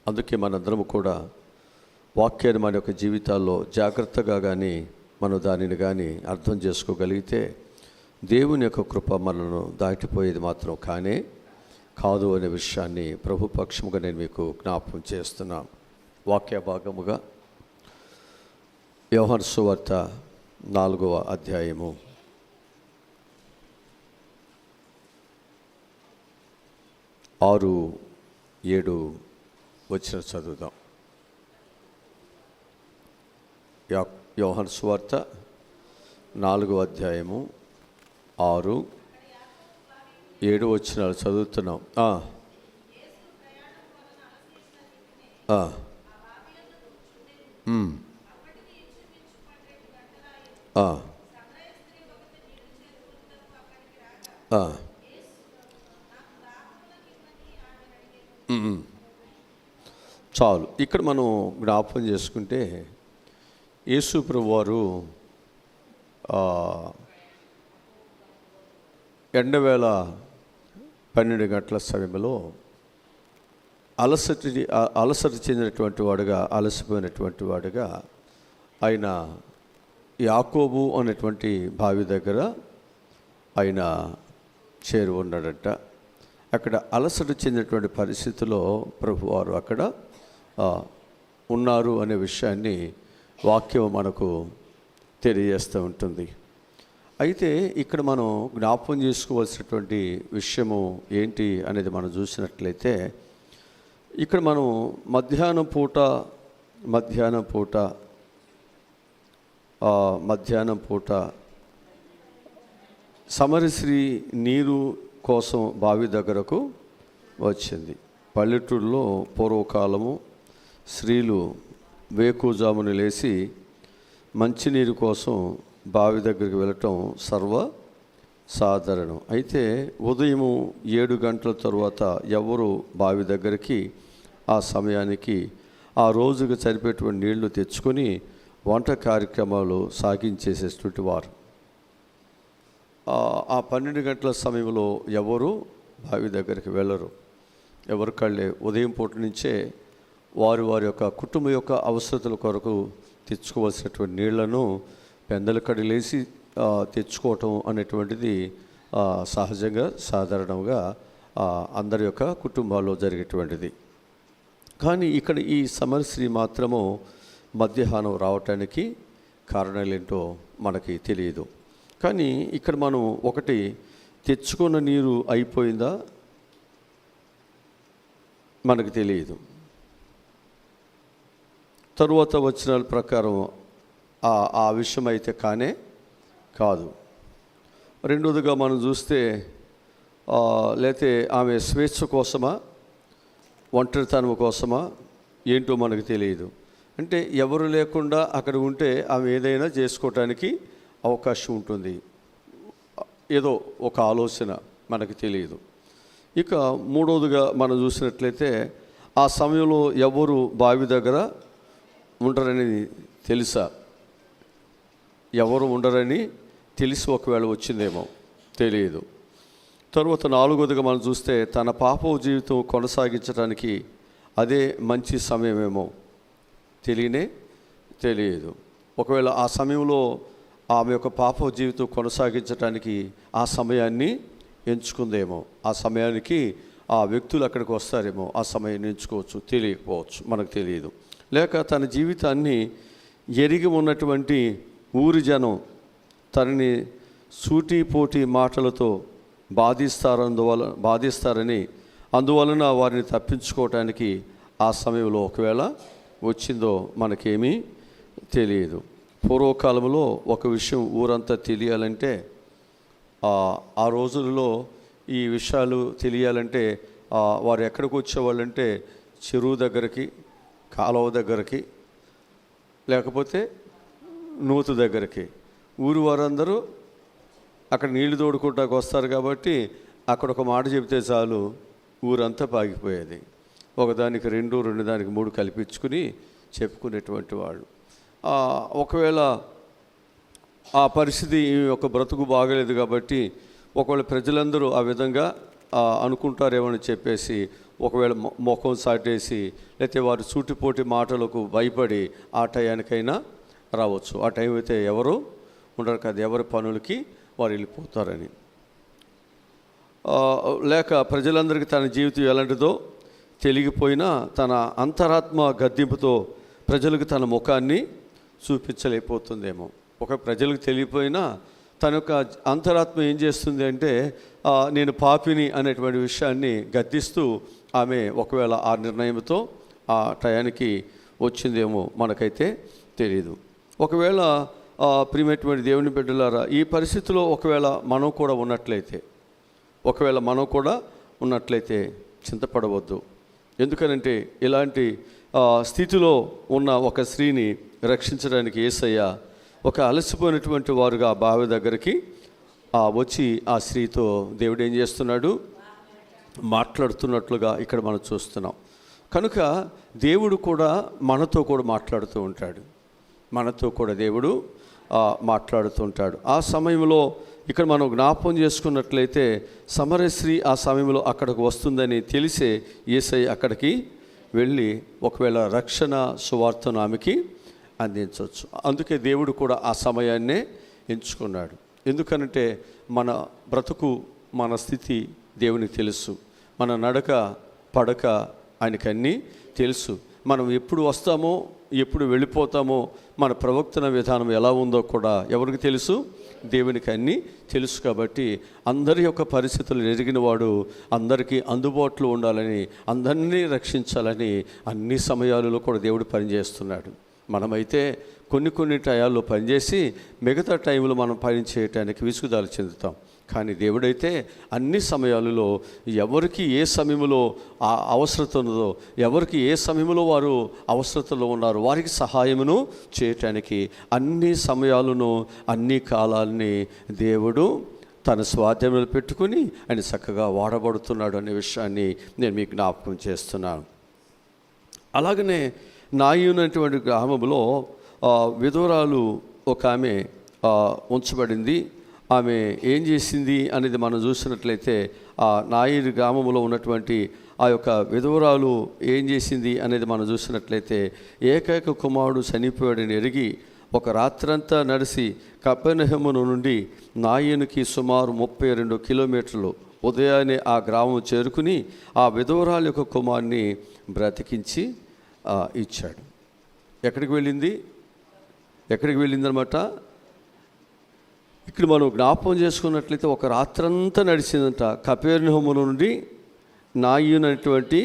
అందుకే మనందరం కూడా వాక్యాన్ని మన యొక్క జీవితాల్లో జాగ్రత్తగా కానీ మనం దానిని కానీ అర్థం చేసుకోగలిగితే దేవుని యొక్క కృప మనను దాటిపోయేది మాత్రం కాదు అనే విషయాన్ని ప్రభు పక్షముగా నేను మీకు జ్ఞాపకం చేస్తున్నాను. వాక్య భాగముగా యోహాను సువార్త 4వ అధ్యాయము 6-7 వచ్చిన చదువుదాం. యోహాను సువార్త 4వ అధ్యాయము 6-7 వచనాలు చదువుతున్నాం. చాలు. ఇక్కడ మనం జ్ఞాపకం చేసుకుంటే యేసు ప్రభువారు ఎండవేళ 12 గంటల సమయంలో అలసట చెందినటువంటి వాడుగా, అలసిపోయినటువంటి వాడుగా ఆయన యాకోబు అనేటువంటి బావి దగ్గర ఆయన చేరి ఉన్నాడట. అక్కడ అలసట చెందినటువంటి పరిస్థితిలో ప్రభువారు అక్కడ ఉన్నారు అనే విషయాన్ని వాక్యం మనకు తెలియజేస్తూ ఉంటుంది. అయితే ఇక్కడ మనం జ్ఞాపకం చేసుకోవాల్సినటువంటి విషయము ఏంటి అనేది మనం చూసినట్లయితే, ఇక్కడ మనం మధ్యాహ్నం పూట సమరయ స్త్రీ నీరు కోసం బావి దగ్గరకు వచ్చింది. పల్లెటూరులో పూర్వకాలము స్త్రీలు వేకుజామున లేచి మంచినీరు కోసం బావి దగ్గరికి వెళ్ళటం సర్వసాధారణం. అయితే ఉదయము 7 గంటల తరువాత ఎవరు బావి దగ్గరికి ఆ సమయానికి ఆ రోజుకు సరిపోయేటువంటి నీళ్లు తెచ్చుకొని వంట కార్యక్రమాలు సాగించేసేటువంటి వారు. ఆ 12 గంటల సమయంలో ఎవరు బావి దగ్గరికి వెళ్ళరు. ఎవరికళ్ళే ఉదయం పూట నుంచే వారి యొక్క కుటుంబం యొక్క అవసరతల కొరకు తెచ్చుకోవాల్సినటువంటి నీళ్లను పెందల కడిలేసి తెచ్చుకోవటం అనేటువంటిది సహజంగా సాధారణంగా అందరి యొక్క కుటుంబాల్లో జరిగేటువంటిది. కానీ ఇక్కడ ఈ సమరయ స్త్రీ మాత్రము మధ్యాహ్నం రావటానికి కారణాలేంటో మనకి తెలియదు. కానీ ఇక్కడ మనం ఒకటి తెచ్చుకున్న నీరు అయిపోయిందా మనకు తెలియదు. తరువాత వచనాల ప్రకారం ఆ విషయం అయితే కాదు. రెండోదిగా మనం చూస్తే లేతే ఆమె స్వేచ్ఛ కోసమా, ఒంటరితనం కోసమా ఏంటో మనకు తెలియదు. అంటే ఎవరు లేకుండా అక్కడ ఉంటే ఆమె ఏదైనా చేసుకోవటానికి అవకాశం ఉంటుంది, ఏదో ఒక ఆలోచన మనకు తెలియదు. ఇక మూడవదిగా మనం చూసినట్లయితే ఆ సమయంలో ఎవరు బావి దగ్గర ఉండరని తెలుసా? ఎవరు ఉండరని తెలిసి ఒకవేళ వచ్చిందేమో తెలియదు. తరువాత 4వదిగా మనం చూస్తే తన పాప జీవితం కొనసాగించడానికి అదే మంచి సమయమేమో తెలియదు. ఒకవేళ ఆ సమయంలో ఆమె యొక్క పాప జీవితం కొనసాగించడానికి ఆ సమయాన్ని ఎంచుకుందేమో, ఆ సమయానికి ఆ వ్యక్తులు అక్కడికి వస్తారేమో, ఆ సమయాన్ని ఎంచుకోవచ్చు, తెలియకపోవచ్చు, మనకు తెలియదు. లేక తన జీవితాన్ని ఎరిగి ఉన్నటువంటి ఊరి జనం తనని సూటిపోటి మాటలతో బాధిస్తారని అందువలన వారిని తప్పించుకోవటానికి ఆ సమయంలో ఒకవేళ వచ్చిందో మనకేమీ తెలియదు. పూర్వకాలంలో ఒక విషయం ఊరంతా తెలియాలంటే, ఆ రోజులలో ఈ విషయాలు తెలియాలంటే వారు ఎక్కడికి వచ్చేవాళ్ళంటే చెరువు దగ్గరికి, కాలువ దగ్గరికి, లేకపోతే నూతు దగ్గరికి. ఊరు వారందరూ అక్కడ నీళ్లు తోడుకుంటాకు వస్తారు కాబట్టి అక్కడ ఒక మాట చెబితే చాలు ఊరంతా పాగిపోయేది. ఒకదానికి 2, 2 దానికి 3 కల్పించుకుని చెప్పుకునేటువంటి వాళ్ళు. ఒకవేళ ఆ పరిస్థితి ఒక బ్రతుకు బాగలేదు కాబట్టి ఒకవేళ ప్రజలందరూ ఆ విధంగా అనుకుంటారేమని చెప్పేసి ఒకవేళ ముఖం సాటేసి లేకపోతే వారి సూటిపోటి మాటలకు భయపడి ఆ టయానికైనా రావచ్చు. ఆ టైం అయితే ఎవరు ఉండరు కదా, ఎవరి పనులకి వారు వెళ్ళిపోతారని. లేక ప్రజలందరికీ తన జీవితం ఎలాంటిదో తెలియకపోయినా తన అంతరాత్మ గద్దింపుతో ప్రజలకు తన ముఖాన్ని చూపించలేకపోతుందేమో. ఒక ప్రజలకు తెలియపోయినా తన యొక్క అంతరాత్మ ఏం చేస్తుంది అంటే నేను పాపిని అనేటువంటి విషయాన్ని గద్దిస్తూ ఆమె ఒకవేళ ఆ నిర్ణయంతో ఆ టయానికి వచ్చిందేమో మనకైతే తెలియదు. ఒకవేళ ప్రియమైనటువంటి దేవుని బిడ్డలారా, ఈ పరిస్థితిలో ఒకవేళ మనం కూడా ఉన్నట్లయితే చింతపడవద్దు. ఎందుకనంటే ఇలాంటి స్థితిలో ఉన్న ఒక స్త్రీని రక్షించడానికి యేసయ్య ఒక అలసిపోయినటువంటి వారుగా బావి దగ్గరికి వచ్చి ఆ స్త్రీతో దేవుడు ఏం చేస్తున్నాడు, మాట్లాడుతున్నట్లుగా ఇక్కడ మనం చూస్తున్నాం. కనుక దేవుడు కూడా మనతో కూడా మాట్లాడుతూ ఉంటాడు, మనతో కూడా దేవుడు మాట్లాడుతూ ఉంటాడు. ఆ సమయంలో ఇక్కడ మనం జ్ఞాపకం చేసుకున్నట్లయితే సమరయ స్త్రీ ఆ సమయంలో అక్కడికి వస్తుందని తెలిసే యేసయ్య అక్కడికి వెళ్ళి ఒకవేళ రక్షణ సువార్తను ఆమెకి అందించవచ్చు. అందుకే దేవుడు కూడా ఆ సమయాన్నే ఎంచుకున్నాడు. ఎందుకనంటే మన బ్రతుకు, మన స్థితి దేవునికి తెలుసు, మన నడక పడక ఆయనకి అన్నీ తెలుసు. మనం ఎప్పుడు వస్తామో ఎప్పుడు వెళ్ళిపోతామో, మన ప్రవర్తన విధానం ఎలా ఉందో కూడా ఎవరికి తెలుసు, దేవునికి అన్నీ తెలుసు. కాబట్టి అందరి యొక్క పరిస్థితులు ఎరిగిన వాడు అందరికీ అందుబాటులో ఉండాలని, అందరినీ రక్షించాలని అన్ని సమయాలలో కూడా దేవుడు పనిచేస్తున్నాడు. మనమైతే కొన్ని టయాల్లో పనిచేసి మిగతా టైంలో మనం పని చేయటానికి విసుగుదల చెందుతాం. కానీ దేవుడైతే అన్ని సమయాలలో ఎవరికి ఏ సమయంలో అవసరత ఉన్నదో, ఎవరికి ఏ సమయంలో వారు అవసరతలో ఉన్నారో వారికి సహాయమును చేయటానికి అన్ని సమయాలను అన్ని కాలాలని దేవుడు తన స్వాధీనంలో పెట్టుకుని ఆయన చక్కగా వాడబడుతున్నాడు అనే విషయాన్ని నేను మీకు జ్ఞాపకం చేస్తున్నాను. అలాగనే నాయునటువంటి గ్రామంలో విధవరాలు ఒక ఆమె ఉంచబడింది. ఆమె ఏం చేసింది అనేది మనం చూసినట్లయితే ఆ నాయుడు గ్రామంలో ఉన్నటువంటి ఆ యొక్క విధవరాలు ఏం చేసింది అనేది మనం చూసినట్లయితే ఏకైక కుమారుడు చనిపోయాడని ఎరిగి ఒక రాత్రంతా నడిచి కపెర్నహూము నుండి నాయునికి సుమారు 32 కిలోమీటర్లు ఉదయాన్నే ఆ గ్రామం చేరుకుని ఆ విధవరాలు యొక్క కుమారుని బ్రతికించి ఇచ్చాడు. ఎక్కడికి వెళ్ళిందనమాట. ఇక్కడ మనం జ్ఞాపకం చేసుకున్నట్లయితే ఒక రాత్రంతా నడిచిందంట. కపెర్నహూము నుండి నాయిన్ అనేటువంటి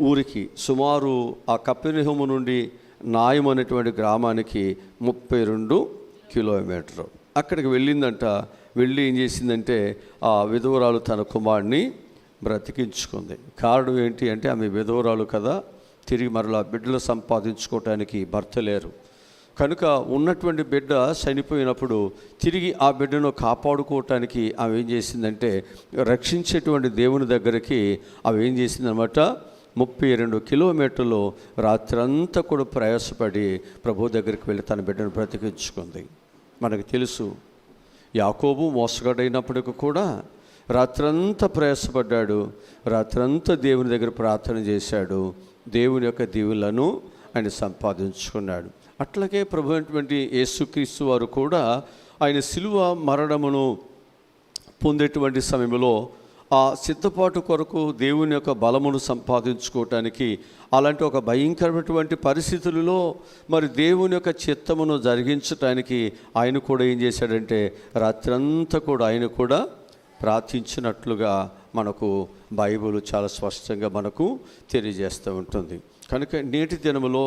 ఊరికి సుమారు ఆ కపెర్నహూము నుండి నాయం అనేటువంటి గ్రామానికి 32 కిలోమీటర్లు అక్కడికి వెళ్ళిందంట. వెళ్ళి ఏం చేసిందంటే ఆ విధవరాలు తన కుమారుడిని బ్రతికించుకుంది. కారణం ఏంటి అంటే ఆమె విధవరాలు కదా, తిరిగి మరలా బిడ్డలు సంపాదించుకోవటానికి భర్త లేరు కనుక ఉన్నటువంటి బిడ్డ చనిపోయినప్పుడు తిరిగి ఆ బిడ్డను కాపాడుకోవటానికి ఆమె ఏం చేసిందంటే రక్షించేటువంటి దేవుని దగ్గరికి ఆమె ఏం చేసిందనమాట 32 కిలోమీటర్లు రాత్రంతా కూడా ప్రయాసపడి ప్రభు దగ్గరికి వెళ్ళి తన బిడ్డను బ్రతికించుకుంది. మనకు తెలుసు యాకోబు మోసగాడైనప్పటికీ కూడా రాత్రంతా ప్రయాసపడ్డాడు, రాత్రంతా దేవుని దగ్గర ప్రార్థన చేశాడు, దేవుని యొక్క దీవులను ఆయన సంపాదించుకున్నాడు. అట్లాగే ప్రభు అయినటువంటి యేసుక్రీస్తు వారు కూడా ఆయన శిలువ మరణమును పొందేటువంటి సమయంలో ఆ సిద్ధపాటు కొరకు దేవుని యొక్క బలమును సంపాదించుకోవటానికి అలాంటి ఒక భయంకరమైనటువంటి పరిస్థితులలో మరి దేవుని యొక్క చిత్తమును జరిగించటానికి ఆయన కూడా ఏం చేశాడంటే రాత్రంతా కూడా ఆయన కూడా ప్రార్థించినట్లుగా మనకు బైబిల్ చాలా స్పష్టంగా మనకు తెలియజేస్తూ ఉంటుంది. కనుక నేటి దినములో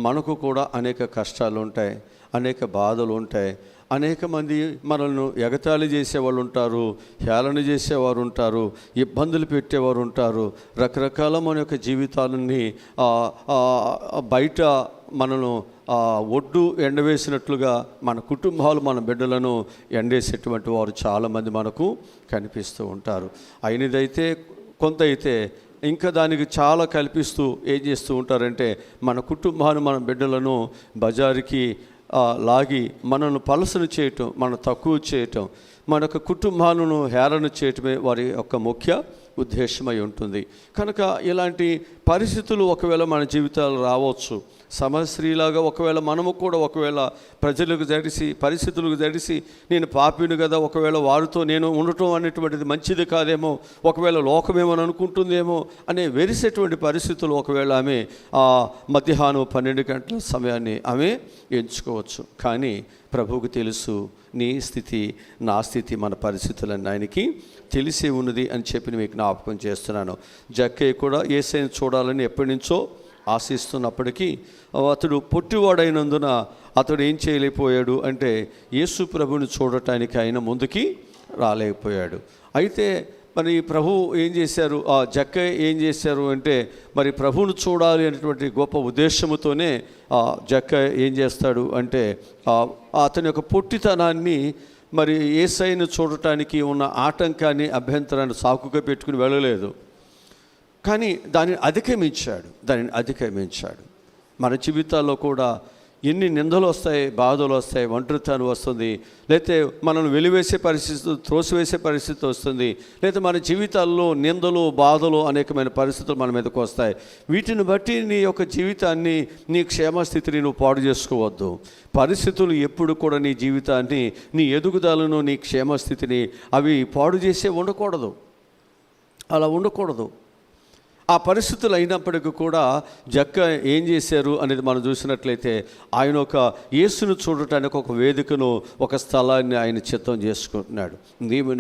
మనకు కూడా అనేక కష్టాలు ఉంటాయి, అనేక బాధలు ఉంటాయి, అనేక మంది మనల్ని ఎగతాళి చేసేవాళ్ళు ఉంటారు, హేళన చేసేవారు ఉంటారు, ఇబ్బందులు పెట్టేవారు ఉంటారు. రకరకాల మన యొక్క జీవితాలని బయట మనను ఒడ్డు ఎండవేసినట్లుగా మన కుటుంబాలు మన బిడ్డలను ఎండేసేటువంటి వారు చాలామంది మనకు కనిపిస్తూ ఉంటారు. అయినదైతే కొంత అయితే ఇంకా దానికి చాలా కల్పిస్తూ ఏం చేస్తూ ఉంటారంటే మన కుటుంబాన్ని మన బిడ్డలను బజారుకి లాగి మనను పలసను చేయటం, మనం తక్కువ చేయటం, మన యొక్క కుటుంబాలను హేళన చేయటమే వారి యొక్క ముఖ్య ఉద్దేశమై ఉంటుంది. కనుక ఇలాంటి పరిస్థితులు ఒకవేళ మన జీవితాలు రావచ్చు. సమస్త్రీలాగా ఒకవేళ మనము కూడా ఒకవేళ ప్రజలకు జడిసి పరిస్థితులకు జడిసి నేను పాపిని కదా, ఒకవేళ వారితో నేను ఉండటం అనేటువంటిది మంచిది కాదేమో, ఒకవేళ లోకమేమో అనుకుంటుందేమో అనే వెరిసేటువంటి పరిస్థితులు ఒకవేళ ఆమె మధ్యాహ్నం 12 గంటల సమయాన్ని ఆమె ఎంచుకోవచ్చు. కానీ ప్రభువుకు తెలుసు నీ స్థితి నా స్థితి మన పరిస్థితులన్నీ ఆయనకి తెలిసి ఉన్నది అని చెప్పి మీకు జ్ఞాపకం చేస్తున్నాను. జక్కయ్య కూడా యేసయ్యను చూడాలని ఎప్పటి నుంచో ఆశిస్తున్నప్పటికీ అతడు పొట్టివాడైనందున అతడు ఏం చేయలేకపోయాడు అంటే యేసు ప్రభుని చూడటానికి ఆయన ముందుకి రాలేకపోయాడు. అయితే మరి ప్రభు ఏం చేశారు, జక్కయ్య ఏం చేశారు అంటే మరి ప్రభువును చూడాలి అనేటువంటి గొప్ప ఉద్దేశముతోనే జక్కయ్య ఏం చేస్తాడు అంటే అతని యొక్క పొట్టితనాన్ని మరి యేసయ్యను చూడటానికి ఉన్న ఆటంకాన్ని అభ్యంతరాన్ని సాకుగా పెట్టుకుని వెళ్ళలేదు, కానీ దానిని అధిగమించాడు. మన జీవితాల్లో కూడా ఎన్ని నిందలు వస్తాయి, బాధలు వస్తాయి, ఒంటరితనం వస్తుంది, లేకపోతే మనల్ని వెలివేసే పరిస్థితి, త్రోసివేసే పరిస్థితి వస్తుంది, లేకపోతే మన జీవితాల్లో నిందలు బాధలు అనేకమైన పరిస్థితులు మన మీదకు వస్తాయి. వీటిని బట్టి నీ యొక్క జీవితాన్ని, నీ క్షేమస్థితిని నువ్వు పాడు చేసుకోవద్దు. పరిస్థితులు ఎప్పుడు కూడా నీ జీవితాన్ని, నీ ఎదుగుదలను, నీ క్షేమస్థితిని అవి పాడు చేసే ఉండకూడదు. అలా ఉండకూడదు. ఆ పరిస్థితులు అయినప్పటికీ కూడా జక్క ఏం చేశారు అనేది మనం చూసినట్లయితే ఆయన ఒక యేసును చూడటానికి ఒక వేదికను, ఒక స్థలాన్ని ఆయన చిత్తం చేసుకుంటున్నాడు.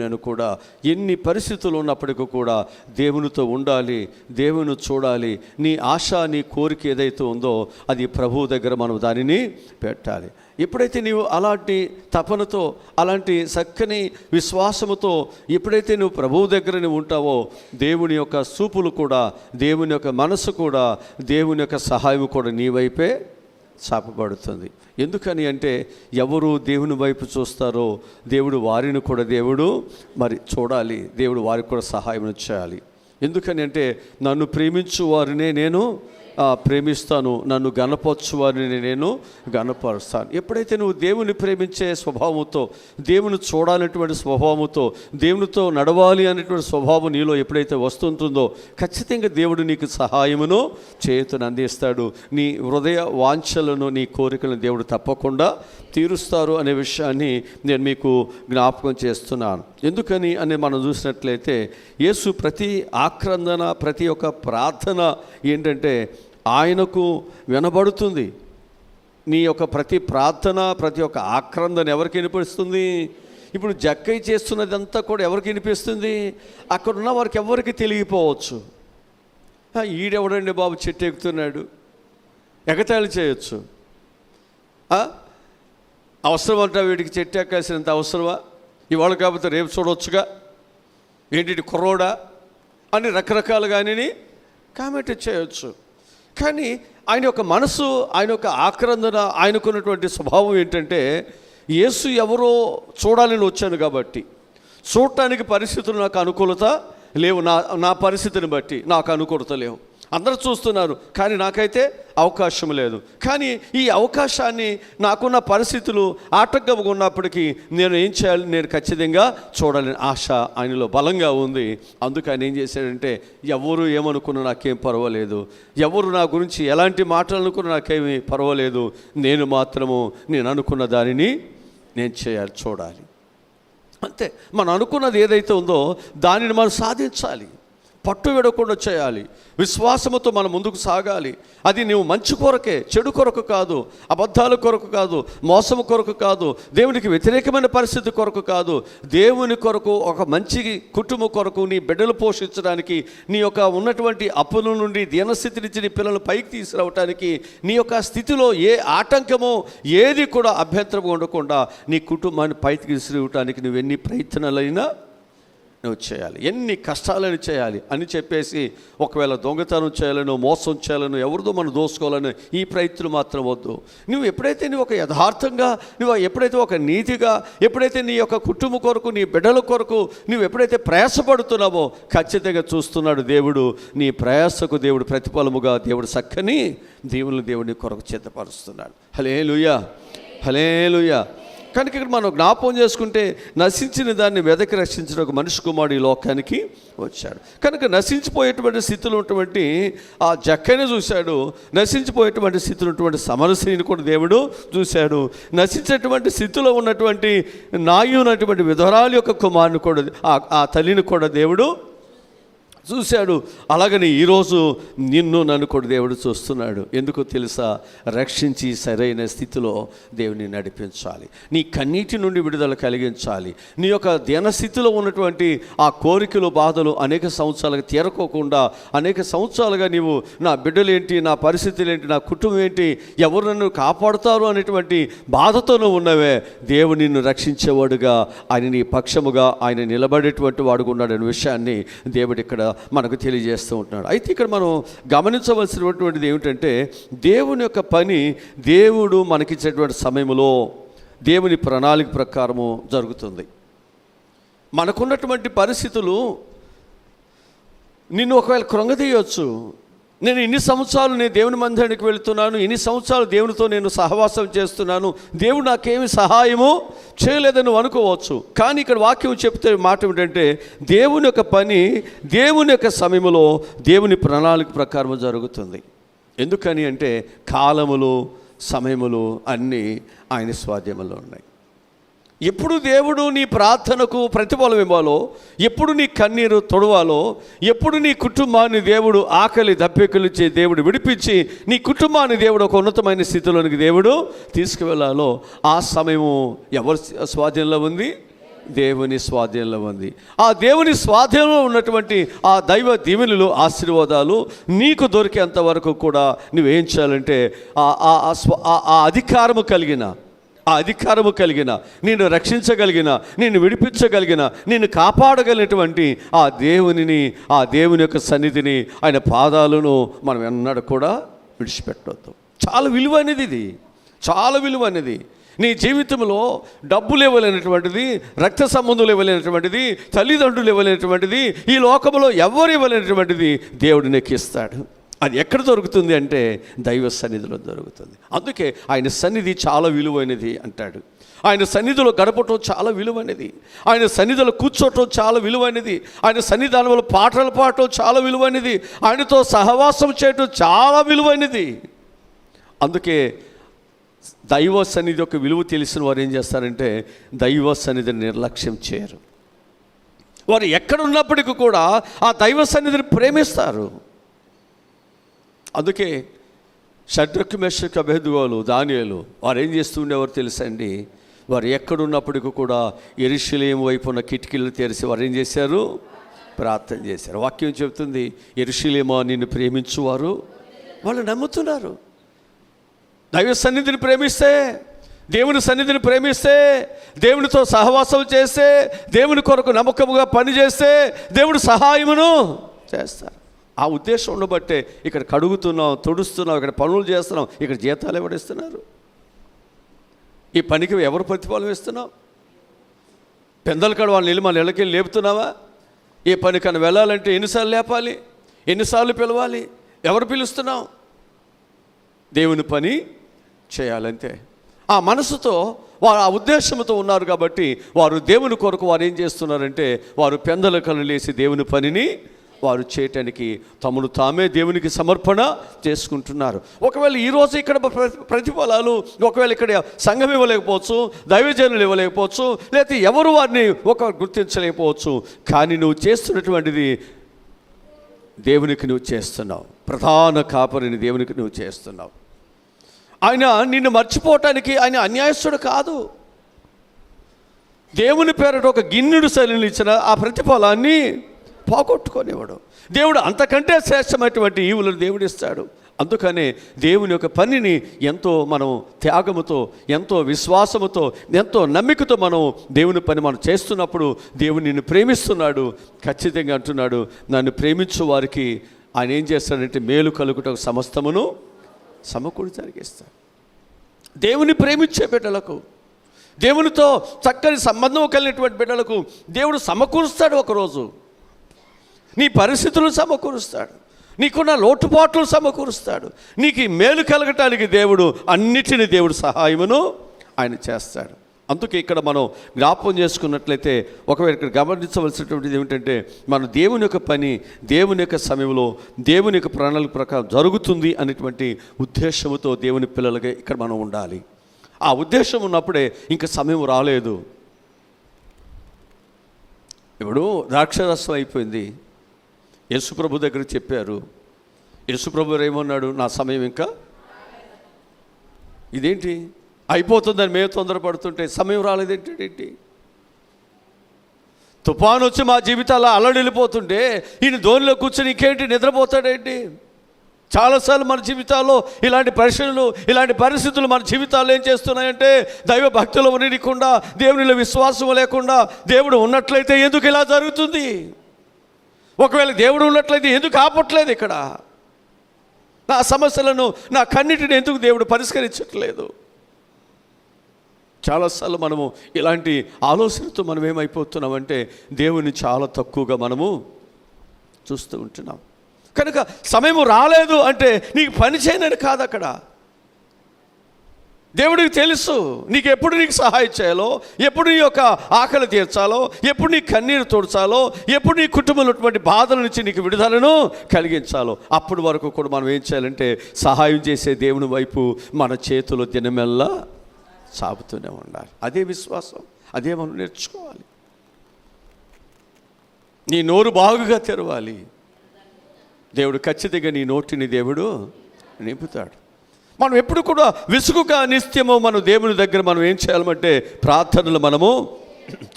నేను కూడా ఎన్ని పరిస్థితులు ఉన్నప్పటికీ కూడా దేవునితో ఉండాలి, దేవుని చూడాలి. నీ ఆశ, నీ కోరిక ఏదైతే ఉందో అది ప్రభువు దగ్గర మనం దానిని పెట్టాలి. ఎప్పుడైతే నీవు అలాంటి తపనతో, అలాంటి చక్కని విశ్వాసముతో ఎప్పుడైతే నువ్వు ప్రభువు దగ్గర నువ్వు ఉంటావో దేవుని యొక్క చూపులు కూడా, దేవుని యొక్క మనసు కూడా, దేవుని యొక్క సహాయం కూడా నీ వైపే చాపబడుతుంది. ఎందుకని అంటే ఎవరు దేవుని వైపు చూస్తారో దేవుడు వారిని కూడా మరి చూడాలి, దేవుడు వారికి కూడా సహాయం చేయాలి. ఎందుకని అంటే నన్ను ప్రేమించు వారినే నేను ప్రేమిస్తాను, నన్ను గణపరచు వారిని నేను గణపరుస్తాను. ఎప్పుడైతే నువ్వు దేవుని ప్రేమించే స్వభావంతో, దేవుని చూడాలనేటువంటి స్వభావంతో, దేవునితో నడవాలి అనేటువంటి స్వభావం నీలో ఎప్పుడైతే వస్తుంటుందో ఖచ్చితంగా దేవుడు నీకు సహాయమును చేతును అందిస్తాడు. నీ హృదయ వాంఛలను, నీ కోరికలను దేవుడు తప్పకుండా తీరుస్తారు అనే విషయాన్ని నేను మీకు జ్ఞాపకం చేస్తున్నాను. ఎందుకని అని మనం చూసినట్లయితే యేసు ప్రతి ఆక్రందన, ప్రతి ఒక్క ప్రార్థన ఏంటంటే ఆయనకు వినబడుతుంది. నీ యొక్క ప్రతి ప్రార్థన, ప్రతి ఒక్క ఆక్రందన ఎవరికి వినిపిస్తుంది? ఇప్పుడు జక్కయ్య చేస్తున్నదంతా కూడా ఎవరికి వినిపిస్తుంది? అక్కడున్న వారికి ఎవరికి తెలియపోవచ్చు. ఈడెవడండి బాబు చెట్టు ఎక్కుతున్నాడు, ఎగతాళి చేయొచ్చు. అవసరం అంటా వీడికి చెట్టు ఎక్కాల్సినంత అవసరమా? ఇవాళ కాకపోతే రేపు చూడవచ్చుగా, ఏంటి కుర్రోడా అని రకరకాలుగా ఆయనని కామెంట్ చేయొచ్చు. కానీ ఆయన యొక్క మనసు, ఆయన యొక్క ఆక్రందన, ఆయనకున్నటువంటి స్వభావం ఏంటంటే యేసు ఎవరో చూడాలని వచ్చాను కాబట్టి, చూడటానికి పరిస్థితులు నాకు అనుకూలత లేవు, నా పరిస్థితిని బట్టి నాకు అనుకూలత లేవు. అందరూ చూస్తున్నారు కానీ నాకైతే అవకాశం లేదు. కానీ ఈ అవకాశాన్ని, నాకున్న పరిస్థితులు ఆటంకంగా ఉన్నప్పటికీ నేను ఏం చేయాలి, నేను ఖచ్చితంగా చూడాలని ఆశ ఆయనలో బలంగా ఉంది. అందుకు ఆయన ఏం చేశాడంటే ఎవరు ఏమనుకున్నా నాకేం పర్వాలేదు, ఎవరు నా గురించి ఎలాంటి మాటలు అనుకున్నా నాకేమీ పర్వాలేదు, నేను మాత్రము నేను అనుకున్న దానిని నేను చేయాలి, చూడాలి. అంతే. మనం అనుకున్నది ఏదైతే ఉందో దానిని మనం సాధించాలి, పట్టు విడకుండా చేయాలి, విశ్వాసముతో మనం ముందుకు సాగాలి. అది నువ్వు మంచి కొరకే, చెడు కొరకు కాదు, అబద్ధాల కొరకు కాదు, మోసము కొరకు కాదు, దేవునికి వ్యతిరేకమైన పరిస్థితి కొరకు కాదు, దేవుని కొరకు, ఒక మంచి కుటుంబం కొరకు, నీ బిడ్డలు పోషించడానికి, నీ యొక్క ఉన్నటువంటి అప్పుల నుండి దీనస్థితి నుంచి నీ పిల్లలు పైకి తీసుకురావటానికి, నీ యొక్క స్థితిలో ఏ ఆటంకమో ఏది కూడా అభ్యంతరం ఉండకుండా నీ కుటుంబాన్ని పైకి తీసుకురావటానికి నువ్వు ఎన్ని ప్రయత్నాలైనా నువ్వు చేయాలి, ఎన్ని కష్టాలని చేయాలి అని చెప్పేసి ఒకవేళ దొంగతనం చేయాలను, మోసం చేయాలను, ఎవరిదో మనం దోసుకోవాలని ఈ ప్రయత్నం మాత్రం వద్దు. నువ్వు ఎప్పుడైతే నువ్వు ఒక యథార్థంగా, నువ్వు ఎప్పుడైతే ఒక నీతిగా, ఎప్పుడైతే నీ యొక్క కుటుంబం కొరకు, నీ బిడ్డల కొరకు నువ్వు ఎప్పుడైతే ప్రయాసపడుతున్నావో ఖచ్చితంగా చూస్తున్నాడు దేవుడు. నీ ప్రయాసకు దేవుడు ప్రతిఫలముగా దేవుడు చక్కని దేవుని కొరకు సిద్ధపరుస్తున్నాడు. హల్లెలూయా, హల్లెలూయా. కనుక ఇక్కడ మనం జ్ఞాపకం చేసుకుంటే నశించిన దాన్ని వెదకి రక్షించిన ఒక మనిషి కుమారుడు ఈ లోకానికి వచ్చాడు. కనుక నశించిపోయేటువంటి స్థితిలో ఉన్నటువంటి ఆ జక్కని చూశాడు, నశించిపోయేటువంటి స్థితిలో ఉన్నటువంటి సమరశ్రీని కూడా దేవుడు చూశాడు, నశించేటువంటి స్థితిలో ఉన్నటువంటి నాయు ఉన్నటువంటి విధవరాలి యొక్క కుమారుని కూడా ఆ తల్లిని కూడా దేవుడు చూశాడు. అలాగని ఈరోజు నిన్ను నన్ను కూడా దేవుడు చూస్తున్నాడు. ఎందుకో తెలుసా? రక్షించి సరైన స్థితిలో దేవుని నడిపించాలి, నీ కన్నీటి నుండి విడుదల కలిగించాలి. నీ యొక్క ధ్యానస్థితిలో ఉన్నటువంటి ఆ కోరికలు బాధలు అనేక సంవత్సరాలుగా తీరకోకుండా అనేక సంవత్సరాలుగా నీవు నా బిడ్డలేంటి, నా పరిస్థితులు ఏంటి, నా కుటుంబం ఏంటి, ఎవరు నన్ను కాపాడుతారు అనేటువంటి బాధతో నువ్వు ఉన్నవే, దేవుడు నిన్ను రక్షించేవాడుగా, ఆయన నీ పక్షముగా ఆయన నిలబడేటువంటి వాడుగా ఉన్నాడనే విషయాన్ని దేవుడు ఇక్కడ మనకు తెలియజేస్తూ ఉంటున్నాడు. అయితే ఇక్కడ మనం గమనించవలసినటువంటిది ఏమిటంటే, దేవుని యొక్క పని దేవుడు మనకిచ్చేటువంటి సమయంలో దేవుని ప్రణాళిక ప్రకారము జరుగుతుంది. మనకున్నటువంటి పరిస్థితులు నిన్ను ఒకవేళ కృంగదీయవచ్చు. నేను ఇన్ని సంవత్సరాలు నేను దేవుని మందిరానికి వెళుతున్నాను, ఇన్ని సంవత్సరాలు దేవునితో నేను సహవాసం చేస్తున్నాను, దేవుడు నాకేమి సహాయము చేయలేదని అనుకోవచ్చు. కానీ ఇక్కడ వాక్యం చెప్తే మాట ఏమిటంటే, దేవుని యొక్క పని దేవుని యొక్క సమయంలో దేవుని ప్రణాళిక ప్రకారం జరుగుతుంది. ఎందుకని అంటే కాలములు సమయములు అన్నీ ఆయన స్వాధీనంలో ఉన్నాయి. ఎప్పుడు దేవుడు నీ ప్రార్థనకు ప్రతిఫలం ఇవ్వాలో, ఎప్పుడు నీ కన్నీరు తొడవాలో, ఎప్పుడు నీ కుటుంబాన్ని దేవుడు ఆకలి దప్పికలిచ్చే దేవుడు విడిపించి నీ కుటుంబాన్ని దేవుడు ఒక ఉన్నతమైన స్థితిలోనికి దేవుడు తీసుకువెళ్ళాలో, ఆ సమయము ఎవరి స్వాధీనంలో ఉంది? దేవుని స్వాధీనంలో ఉంది. ఆ దేవుని స్వాధీనంలో ఉన్నటువంటి ఆ దైవ దీవెనలు ఆశీర్వాదాలు నీకు దొరికేంత వరకు కూడా నువ్వేం చేయాలంటే ఆ అధికారము కలిగిన నిన్ను రక్షించగలిగిన, నిన్ను విడిపించగలిగిన, నిన్ను కాపాడగలిగినటువంటి ఆ దేవుని యొక్క సన్నిధిని, ఆయన పాదాలను మనం ఎన్నడూ కూడా విడిచిపెట్టవద్దు. చాలా విలువైనది ఇది, చాలా విలువైనది. నీ జీవితంలో డబ్బులు ఇవ్వలేనటువంటిది, రక్త సంబంధులు ఇవ్వలేనటువంటిది, తల్లిదండ్రులు ఇవ్వలేనటువంటిది, ఈ లోకంలో ఎవరు ఇవ్వలేనటువంటిది దేవుడు నీకు ఇస్తాడు. అది ఎక్కడ దొరుకుతుంది అంటే దైవ సన్నిధిలో దొరుకుతుంది. అందుకే ఆయన సన్నిధి చాలా విలువైనది అంటాడు. ఆయన సన్నిధిలో గడపటం చాలా విలువైనది, ఆయన సన్నిధిలో కూర్చోవటం చాలా విలువైనది, ఆయన సన్నిధానంలో పాటలు పాడటం చాలా విలువైనది, ఆయనతో సహవాసం చేయటం చాలా విలువైనది. అందుకే దైవ సన్నిధి యొక్క విలువ తెలిసిన వారు ఏం చేస్తారంటే దైవ సన్నిధిని నిర్లక్ష్యం చేయరు. వారు ఎక్కడున్నప్పటికీ కూడా ఆ దైవ సన్నిధిని ప్రేమిస్తారు. అందుకే షడ్రకు మెషకు అబేద్గోలు దానియేలు వారు ఏం చేస్తూ ఉండేవారు తెలుసండి? వారు ఎక్కడున్నప్పటికీ కూడా యెరూషలేము వైపు ఉన్న కిటికీలు తెరిచి వారు ఏం చేశారు? ప్రార్థన చేశారు. వాక్యం చెబుతుంది, యెరూషలేమా నిన్ను ప్రేమించువారు వాళ్ళు నమ్ముతున్నారు. దైవ సన్నిధిని ప్రేమిస్తే, దేవుని సన్నిధిని ప్రేమిస్తే, దేవునితో సహవాసం చేస్తే, దేవుని కొరకు నమ్మకముగా పనిచేస్తే దేవుడు సహాయమును చేస్తారు. ఆ ఉద్దేశం ఉండబట్టే ఇక్కడ కడుగుతున్నాం, తుడుస్తున్నాం, ఇక్కడ పనులు చేస్తున్నాం, ఇక్కడ జీతాలు ఎవరిస్తున్నారు? ఈ పనికి ఎవరు ప్రతిఫలం ఇస్తున్నాం? పెందల కాడ వాళ్ళని వెళ్ళి మన ఇళ్ళకి లేపుతున్నావా? ఏ పనికన్నా వెళ్ళాలంటే ఎన్నిసార్లు లేపాలి, ఎన్నిసార్లు పిలవాలి? ఎవరు పిలుస్తున్నాం? దేవుని పని చేయాలంతే. ఆ మనసుతో వారు ఆ ఉద్దేశంతో ఉన్నారు కాబట్టి వారు దేవుని కొరకు వారు ఏం చేస్తున్నారంటే వారు పెందల కళ్ళు లేసి దేవుని పనిని వారు చేయటానికి తమను తామే దేవునికి సమర్పణ చేసుకుంటున్నారు. ఒకవేళ ఈరోజు ఇక్కడ ప్రతిఫలాలు ఒకవేళ ఇక్కడ సంఘం ఇవ్వలేకపోవచ్చు, దైవజనులు ఇవ్వలేకపోవచ్చు, లేకపోతే ఎవరు వారిని గుర్తించలేకపోవచ్చు. కానీ నువ్వు చేస్తున్నటువంటిది దేవునికి నువ్వు చేస్తున్నావు. ప్రధాన కాపరిని దేవునికి నువ్వు చేస్తున్నావు. ఆయన నిన్ను మర్చిపోవటానికి ఆయన అన్యాయస్తుడు కాదు. దేవుని పేరట ఒక గిన్నెడు శైలిని ఇచ్చిన ఆ ప్రతిఫలాన్ని పోగొట్టుకునేవాడు. దేవుడు అంతకంటే శ్రేష్టమైనటువంటి ఈవులను దేవుడు ఇస్తాడు. అందుకనే దేవుని యొక్క పనిని ఎంతో మనం త్యాగముతో, ఎంతో విశ్వాసముతో, ఎంతో నమ్మికతో మనం దేవుని పని మనం చేస్తున్నప్పుడు దేవుడు నిన్ను ప్రేమిస్తున్నాడు. ఖచ్చితంగా అంటున్నాడు, నన్ను ప్రేమించు వారికి ఆయన ఏం చేస్తాడంటే మేలు కలుగుటకు సమస్తమును సమకూడి జరిగిస్తాడు. దేవుని ప్రేమించే బిడ్డలకు, దేవునితో చక్కని సంబంధం కలిగినటువంటి బిడ్డలకు దేవుడు సమకూరుస్తాడు. ఒకరోజు నీ పరిస్థితులు సమకూరుస్తాడు, నీకున్న లోటుపాట్లు సమకూరుస్తాడు, నీకు మేలు కలగటానికి దేవుడు అన్నిటినీ దేవుడు సహాయమును ఆయన చేస్తాడు. అందుకే ఇక్కడ మనం జ్ఞాపకం చేసుకున్నట్లయితే ఒకవేళ ఇక్కడ గమనించవలసినటువంటిది ఏమిటంటే మన దేవుని యొక్క పని దేవుని యొక్క సమయంలో దేవుని యొక్క ప్రణాళిక ప్రకారం జరుగుతుంది అనేటువంటి ఉద్దేశంతో దేవుని పిల్లలకి ఇక్కడ మనం ఉండాలి. ఆ ఉద్దేశం ఉన్నప్పుడే ఇంకా సమయం రాలేదు. ఇప్పుడు ద్రాక్షరసం అయిపోయింది, యేసుప్రభు దగ్గర చెప్పారు. యేసుప్రభు ఏమన్నాడు? నా సమయం ఇంకా ఇదేంటి అయిపోతుందని మేము తొందరపడుతుంటే సమయం రాలేదేంటి? తుఫాను వచ్చి మా జీవితాల్లో అల్లడిల్లిపోతుంటే ఈయన ధోనిలో కూర్చొని ఇంకేంటి నిద్రపోతాడేంటి? చాలాసార్లు మన జీవితాల్లో ఇలాంటి పరిస్థితులు ఇలాంటి పరిస్థితులు మన జీవితాల్లో ఏం చేస్తున్నాయంటే దైవ భక్తులు ఉండకుండా దేవునిలో విశ్వాసం లేకుండా దేవుడు ఉన్నట్లయితే ఎందుకు ఇలా జరుగుతుంది? ఒకవేళ దేవుడు ఉన్నట్లయితే ఎందుకు ఆపట్లేదు? ఇక్కడ నా సమస్యలను నా కన్నిటిని ఎందుకు దేవుడు పరిష్కరించట్లేదు? చాలాసార్లు మనము ఇలాంటి ఆలోచనతో మనం ఏమైపోతున్నామంటే దేవుని చాలా తక్కువగా మనము చూస్తూ ఉంటున్నాం. కనుక సమయం రాలేదు అంటే నీకు పని చేయనని కాదు. అక్కడ దేవుడికి తెలుసు నీకు ఎప్పుడు నీకు సహాయం చేయాలో, ఎప్పుడు నీ యొక్క ఆకలి తీర్చాలో, ఎప్పుడు నీ కన్నీరు తోడ్చాలో, ఎప్పుడు నీ కుటుంబంలో ఉన్నటువంటి బాధల నుంచి నీకు విడుదలను కలిగించాలో. అప్పటి వరకు కూడా మనం ఏం చేయాలంటే సహాయం చేసే దేవుని వైపు మన చేతులు దినమెల్లా సాగుతూనే ఉండాలి. అదే విశ్వాసం, అదే మనం నేర్చుకోవాలి. నీ నోరు బాగుగా తెరవాలి. దేవుడు ఖచ్చితంగా నీ నోటిని దేవుడు నింపుతాడు. మనం ఎప్పుడు కూడా విసుగుగా నిత్యము మనం దేవుని దగ్గర మనం ఏం చేయాలంటే ప్రార్థనలు మనము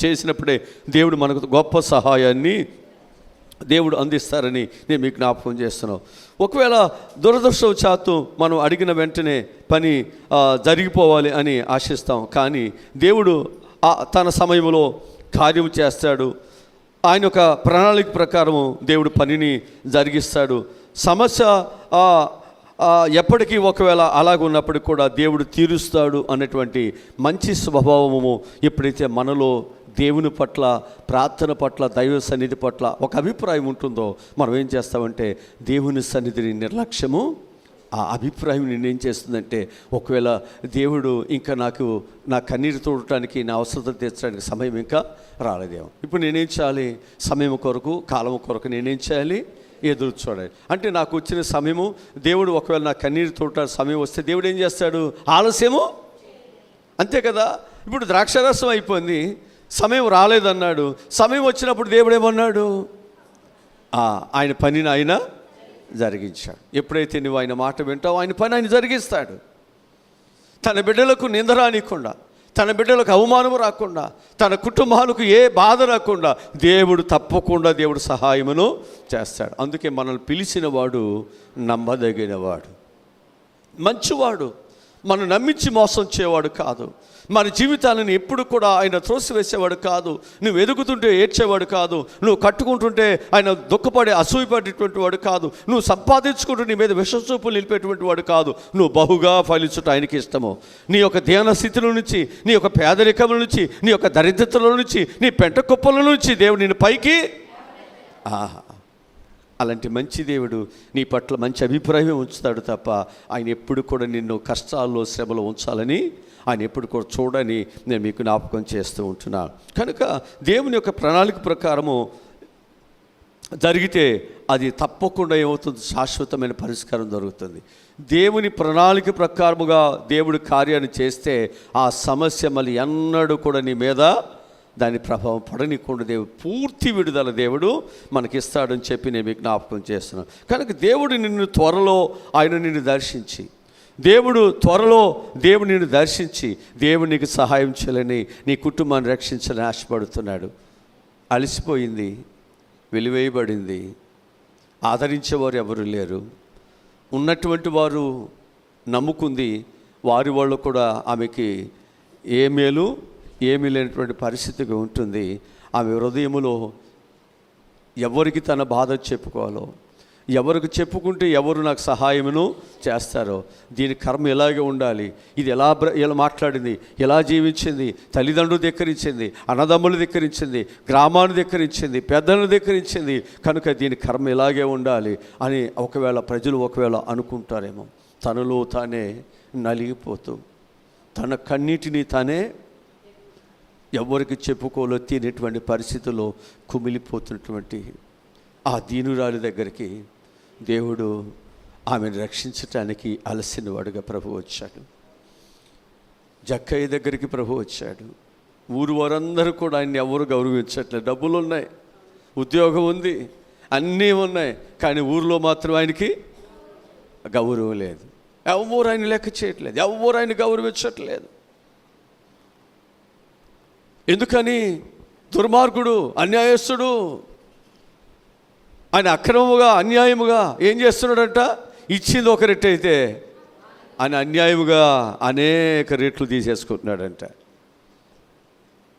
చేసినప్పుడే దేవుడు మనకు గొప్ప సహాయాన్ని దేవుడు అందిస్తారని నేను మీకు జ్ఞాపకం చేస్తున్నాను. ఒకవేళ దురదృష్టవశాత్తు మనం అడిగిన వెంటనే పని జరిగిపోవాలి అని ఆశిస్తాం, కానీ దేవుడు తన సమయంలో కార్యం చేస్తాడు. ఆయన యొక్క ప్రణాళిక ప్రకారము దేవుడు పనిని జరిగిస్తాడు. సమస్య ఎప్పటికీ ఒకవేళ అలాగున్నప్పటికి కూడా దేవుడు తీరుస్తాడు అనేటువంటి మంచి స్వభావము ఎప్పుడైతే మనలో దేవుని పట్ల ప్రార్థన పట్ల దైవ సన్నిధి పట్ల ఒక అభిప్రాయం ఉంటుందో మనం ఏం చేస్తామంటే దేవుని సన్నిధిని నిర్లక్ష్యము ఆ అభిప్రాయం నేనేం చేస్తుందంటే ఒకవేళ దేవుడు ఇంకా నా కన్నీరు తోడటానికి నా అవసరం తీర్చడానికి సమయం ఇంకా రాలేదేమో, ఇప్పుడు నేనేం చేయాలి? సమయం కొరకు కాలం కొరకు నేనేం చేయాలి? ఎదురు చూడాలి. అంటే నాకు వచ్చిన సమయము దేవుడు ఒకవేళ నా కన్నీరు తోడటానికి సమయం వస్తే దేవుడు ఏం చేస్తాడు? ఆలస్యము, అంతే కదా. ఇప్పుడు ద్రాక్షరసం అయిపోయింది, సమయం రాలేదన్నాడు. సమయం వచ్చినప్పుడు దేవుడు ఏమన్నాడు? ఆయన పనిని ఆయన జరిగించాడు. ఎప్పుడైతే నువ్వు ఆయన మాట వింటావో ఆయన పని ఆయన జరిగిస్తాడు. తన బిడ్డలకు నింద రానికుండా, తన బిడ్డలకు అవమానం రాకుండా, తన కుటుంబాలకు ఏ బాధ రాకుండా దేవుడు తప్పకుండా దేవుడు సహాయమును చేస్తాడు. అందుకే మనల్ని పిలిచిన వాడు నమ్మదగినవాడు, మంచివాడు, మనం నమ్మించి మోసం చేయవాడు కాదు. మన జీవితాలను ఎప్పుడు కూడా ఆయన త్రోసివేసేవాడు కాదు. నువ్వు ఎదుగుతుంటే ఏడ్చేవాడు కాదు. నువ్వు కట్టుకుంటుంటే ఆయన దుఃఖపడే అసూయపడేటువంటి వాడు కాదు. నువ్వు సంపాదించుకుంటూ నీ మీద విషచూపులు నిలిపేటువంటి వాడు కాదు. నువ్వు బహుగా ఫలించుట ఆయనకి ఇష్టము. నీ యొక్క ధ్యాన స్థితుల నుంచి, నీ యొక్క పేదరికముల నుంచి, నీ యొక్క దరిద్రతల నుంచి, నీ పెంట కుప్పల నుంచి దేవుడు నిన్ను పైకి అలాంటి మంచి దేవుడు నీ పట్ల మంచి అభిప్రాయం ఉంచుతాడు తప్ప ఆయన ఎప్పుడు కూడా నిన్ను కష్టాల్లో శ్రమలో ఉంచాలని ఆయన ఎప్పుడు కూడా చూడని నేను మీకు జ్ఞాపకం చేస్తూ ఉంటున్నాను. కనుక దేవుని యొక్క ప్రణాళిక ప్రకారము జరిగితే అది తప్పకుండా ఏమవుతుంది? శాశ్వతమైన పరిష్కారం జరుగుతుంది. దేవుని ప్రణాళిక ప్రకారముగా దేవుడు కార్యాన్ని చేస్తే ఆ సమస్య మళ్ళీ ఎన్నడూ కూడా నీ మీద దాని ప్రభావం పడనీకుండా దేవుడు పూర్తి విడుదల దేవుడు మనకిస్తాడని చెప్పి నేను మీకు జ్ఞాపకం చేస్తున్నాను. కనుక దేవుడు నిన్ను త్వరలో ఆయన నిన్ను దర్శించి దేవుడు నిన్ను దర్శించి దేవుడు నీకు సహాయం చేయాలని, నీ కుటుంబాన్ని రక్షించాలని ఆశపడుతున్నాడు. అలసిపోయింది, వెలివేయబడింది, ఆదరించేవారు ఎవరు లేరు, ఉన్నటువంటి వారు నమ్ముకుంది, వారి వాళ్ళు కూడా ఆమెకి ఏ మేలు ఏమీ లేనటువంటి పరిస్థితిగా ఉంటుంది. ఆమె హృదయములో ఎవరికి తన బాధ చెప్పుకోవాలో, ఎవరికి చెప్పుకుంటే ఎవరు నాకు సహాయమును చేస్తారో, దీని కర్మ ఎలాగే ఉండాలి, ఇది ఎలా మాట్లాడింది, ఎలా జీవించింది, తల్లిదండ్రులు ధిక్కరించింది, అన్నదమ్ములు ధిక్కరించింది, గ్రామాన్ని ధిక్కరించింది, పెద్దలను ధిక్కరించింది, కనుక దీని కర్మ ఎలాగే ఉండాలి అని ప్రజలు అనుకుంటారేమో. తనలో తానే నలిగిపోతూ తన కన్నీటిని తానే ఎవరికి చెప్పుకోలో తినేటువంటి పరిస్థితుల్లో కుమిలిపోతున్నటువంటి ఆ దీనురాలి దగ్గరికి దేవుడు ఆమెను రక్షించటానికి అలసిన వాడుగా ప్రభు వచ్చాడు. జక్కయ్య దగ్గరికి ప్రభు వచ్చాడు. ఊరు వారందరూ కూడా ఆయన్ని ఎవరు గౌరవించట్లేదు. డబ్బులు ఉన్నాయి, ఉద్యోగం ఉంది, అన్నీ ఉన్నాయి, కానీ ఊరిలో మాత్రం ఆయనకి గౌరవం లేదు. ఎవరు ఆయన లెక్క చేయట్లేదు, ఎవరు ఆయన గౌరవించట్లేదు. ఎందుకని? దుర్మార్గుడు, అన్యాయస్తుడు, ఆయన అక్రమముగా అన్యాయముగా ఏం చేస్తున్నాడంట? ఇచ్చింది ఒక రెట్టు అయితే ఆయన అన్యాయముగా అనేక రెట్లు తీసేసుకుంటున్నాడంట.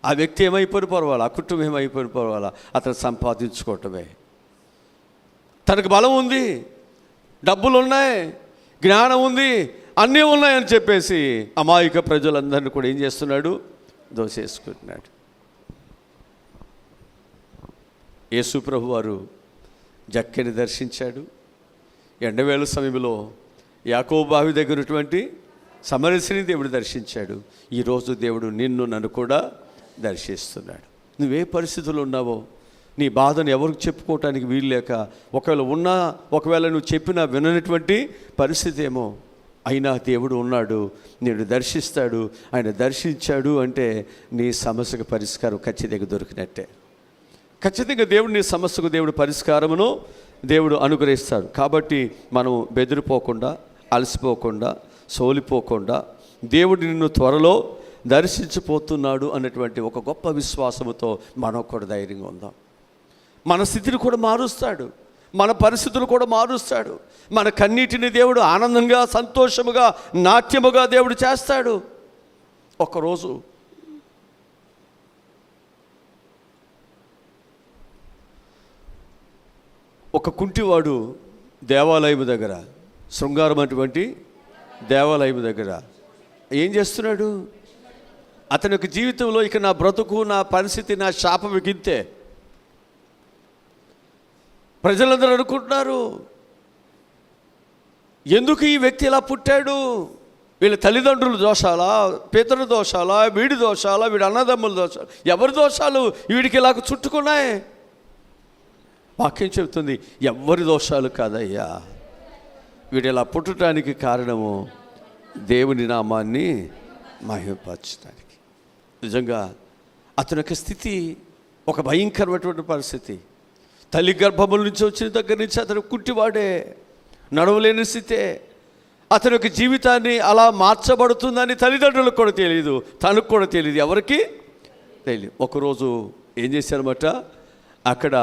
ఆ వ్యక్తి ఏమైపోయిన పర్వాలా, ఆ కుటుంబం ఏమైపోయిన పర్వాలా, అతను సంపాదించుకోవటమే. తనకు బలం ఉంది, డబ్బులు ఉన్నాయి, జ్ఞానం ఉంది, అన్నీ ఉన్నాయని చెప్పేసి అమాయక ప్రజలందరినీ కూడా ఏం చేస్తున్నాడు? దోసేసుకుంటున్నాడు. యేసు ప్రభు వారు జక్కని దర్శించాడు. ఎండవేళ సమయంలో యాకోబు బావి దగ్గర ఉన్నటువంటి సమరసిని దేవుడు దర్శించాడు. ఈరోజు దేవుడు నిన్ను నన్ను కూడా దర్శిస్తున్నాడు. నువ్వే పరిస్థితుల్లో ఉన్నావో, నీ బాధను ఎవరికి చెప్పుకోవటానికి వీలు లేక, ఒకవేళ నువ్వు చెప్పినా విననటువంటి పరిస్థితి ఏమో, అయినా దేవుడు ఉన్నాడు, నేను దర్శిస్తాడు. ఆయన దర్శించాడు అంటే నీ సమస్యకు పరిష్కారం ఖచ్చితంగా దొరికినట్టే. ఖచ్చితంగా దేవుడు నీ సమస్యకు దేవుడు పరిష్కారమును దేవుడు అనుగ్రహిస్తాడు. కాబట్టి మనం బెదిరిపోకుండా, అలసిపోకుండా, సోలిపోకుండా దేవుడు నిన్ను త్వరలో దర్శించిపోతున్నాడు అన్నటువంటి ఒక గొప్ప విశ్వాసముతో మనం కూడా ధైర్యంగా ఉందాం. మన స్థితిని కూడా మారుస్తాడు, మన పరిస్థితులు కూడా మారుస్తాడు. మన కన్నీటిని దేవుడు ఆనందంగా, సంతోషముగా, నాట్యముగా దేవుడు చేస్తాడు. ఒకరోజు ఒక కుంటివాడు దేవాలయం దగ్గర, శృంగారం అటువంటి దేవాలయం దగ్గర ఏం చేస్తున్నాడు? అతని యొక్క జీవితంలో ఇక నా బ్రతుకు, నా పరిస్థితి, నా శాపం గింతే. ప్రజలందరూ అనుకుంటున్నారు, ఎందుకు ఈ వ్యక్తి ఇలా పుట్టాడు? వీళ్ళ తల్లిదండ్రుల దోషాలా, పితరు దోషాలా, వీడి దోషాలా, వీడి అన్నదమ్ముల దోషాలు, ఎవరి దోషాలు వీడికి ఇలాగ చుట్టుకున్నాయి? వాక్యం చెబుతుంది, ఎవరి దోషాలు కాదయ్యా, వీడు ఇలా పుట్టడానికి కారణము దేవుని నామాన్ని మహిమపరచడానికి. నిజంగా అతని యొక్క స్థితి ఒక భయంకరమైనటువంటి పరిస్థితి. తల్లి గర్భముల నుంచి వచ్చిన దగ్గర నుంచి అతను కుంటివాడే, నడవలేని స్థితే. అతని యొక్క జీవితాన్ని అలా మార్చబడుతుందని తల్లిదండ్రులకు కూడా తెలియదు, తనకు కూడా తెలియదు, ఎవరికి తెలియదు. ఒకరోజు ఏం చేశారన్నమాట, అక్కడ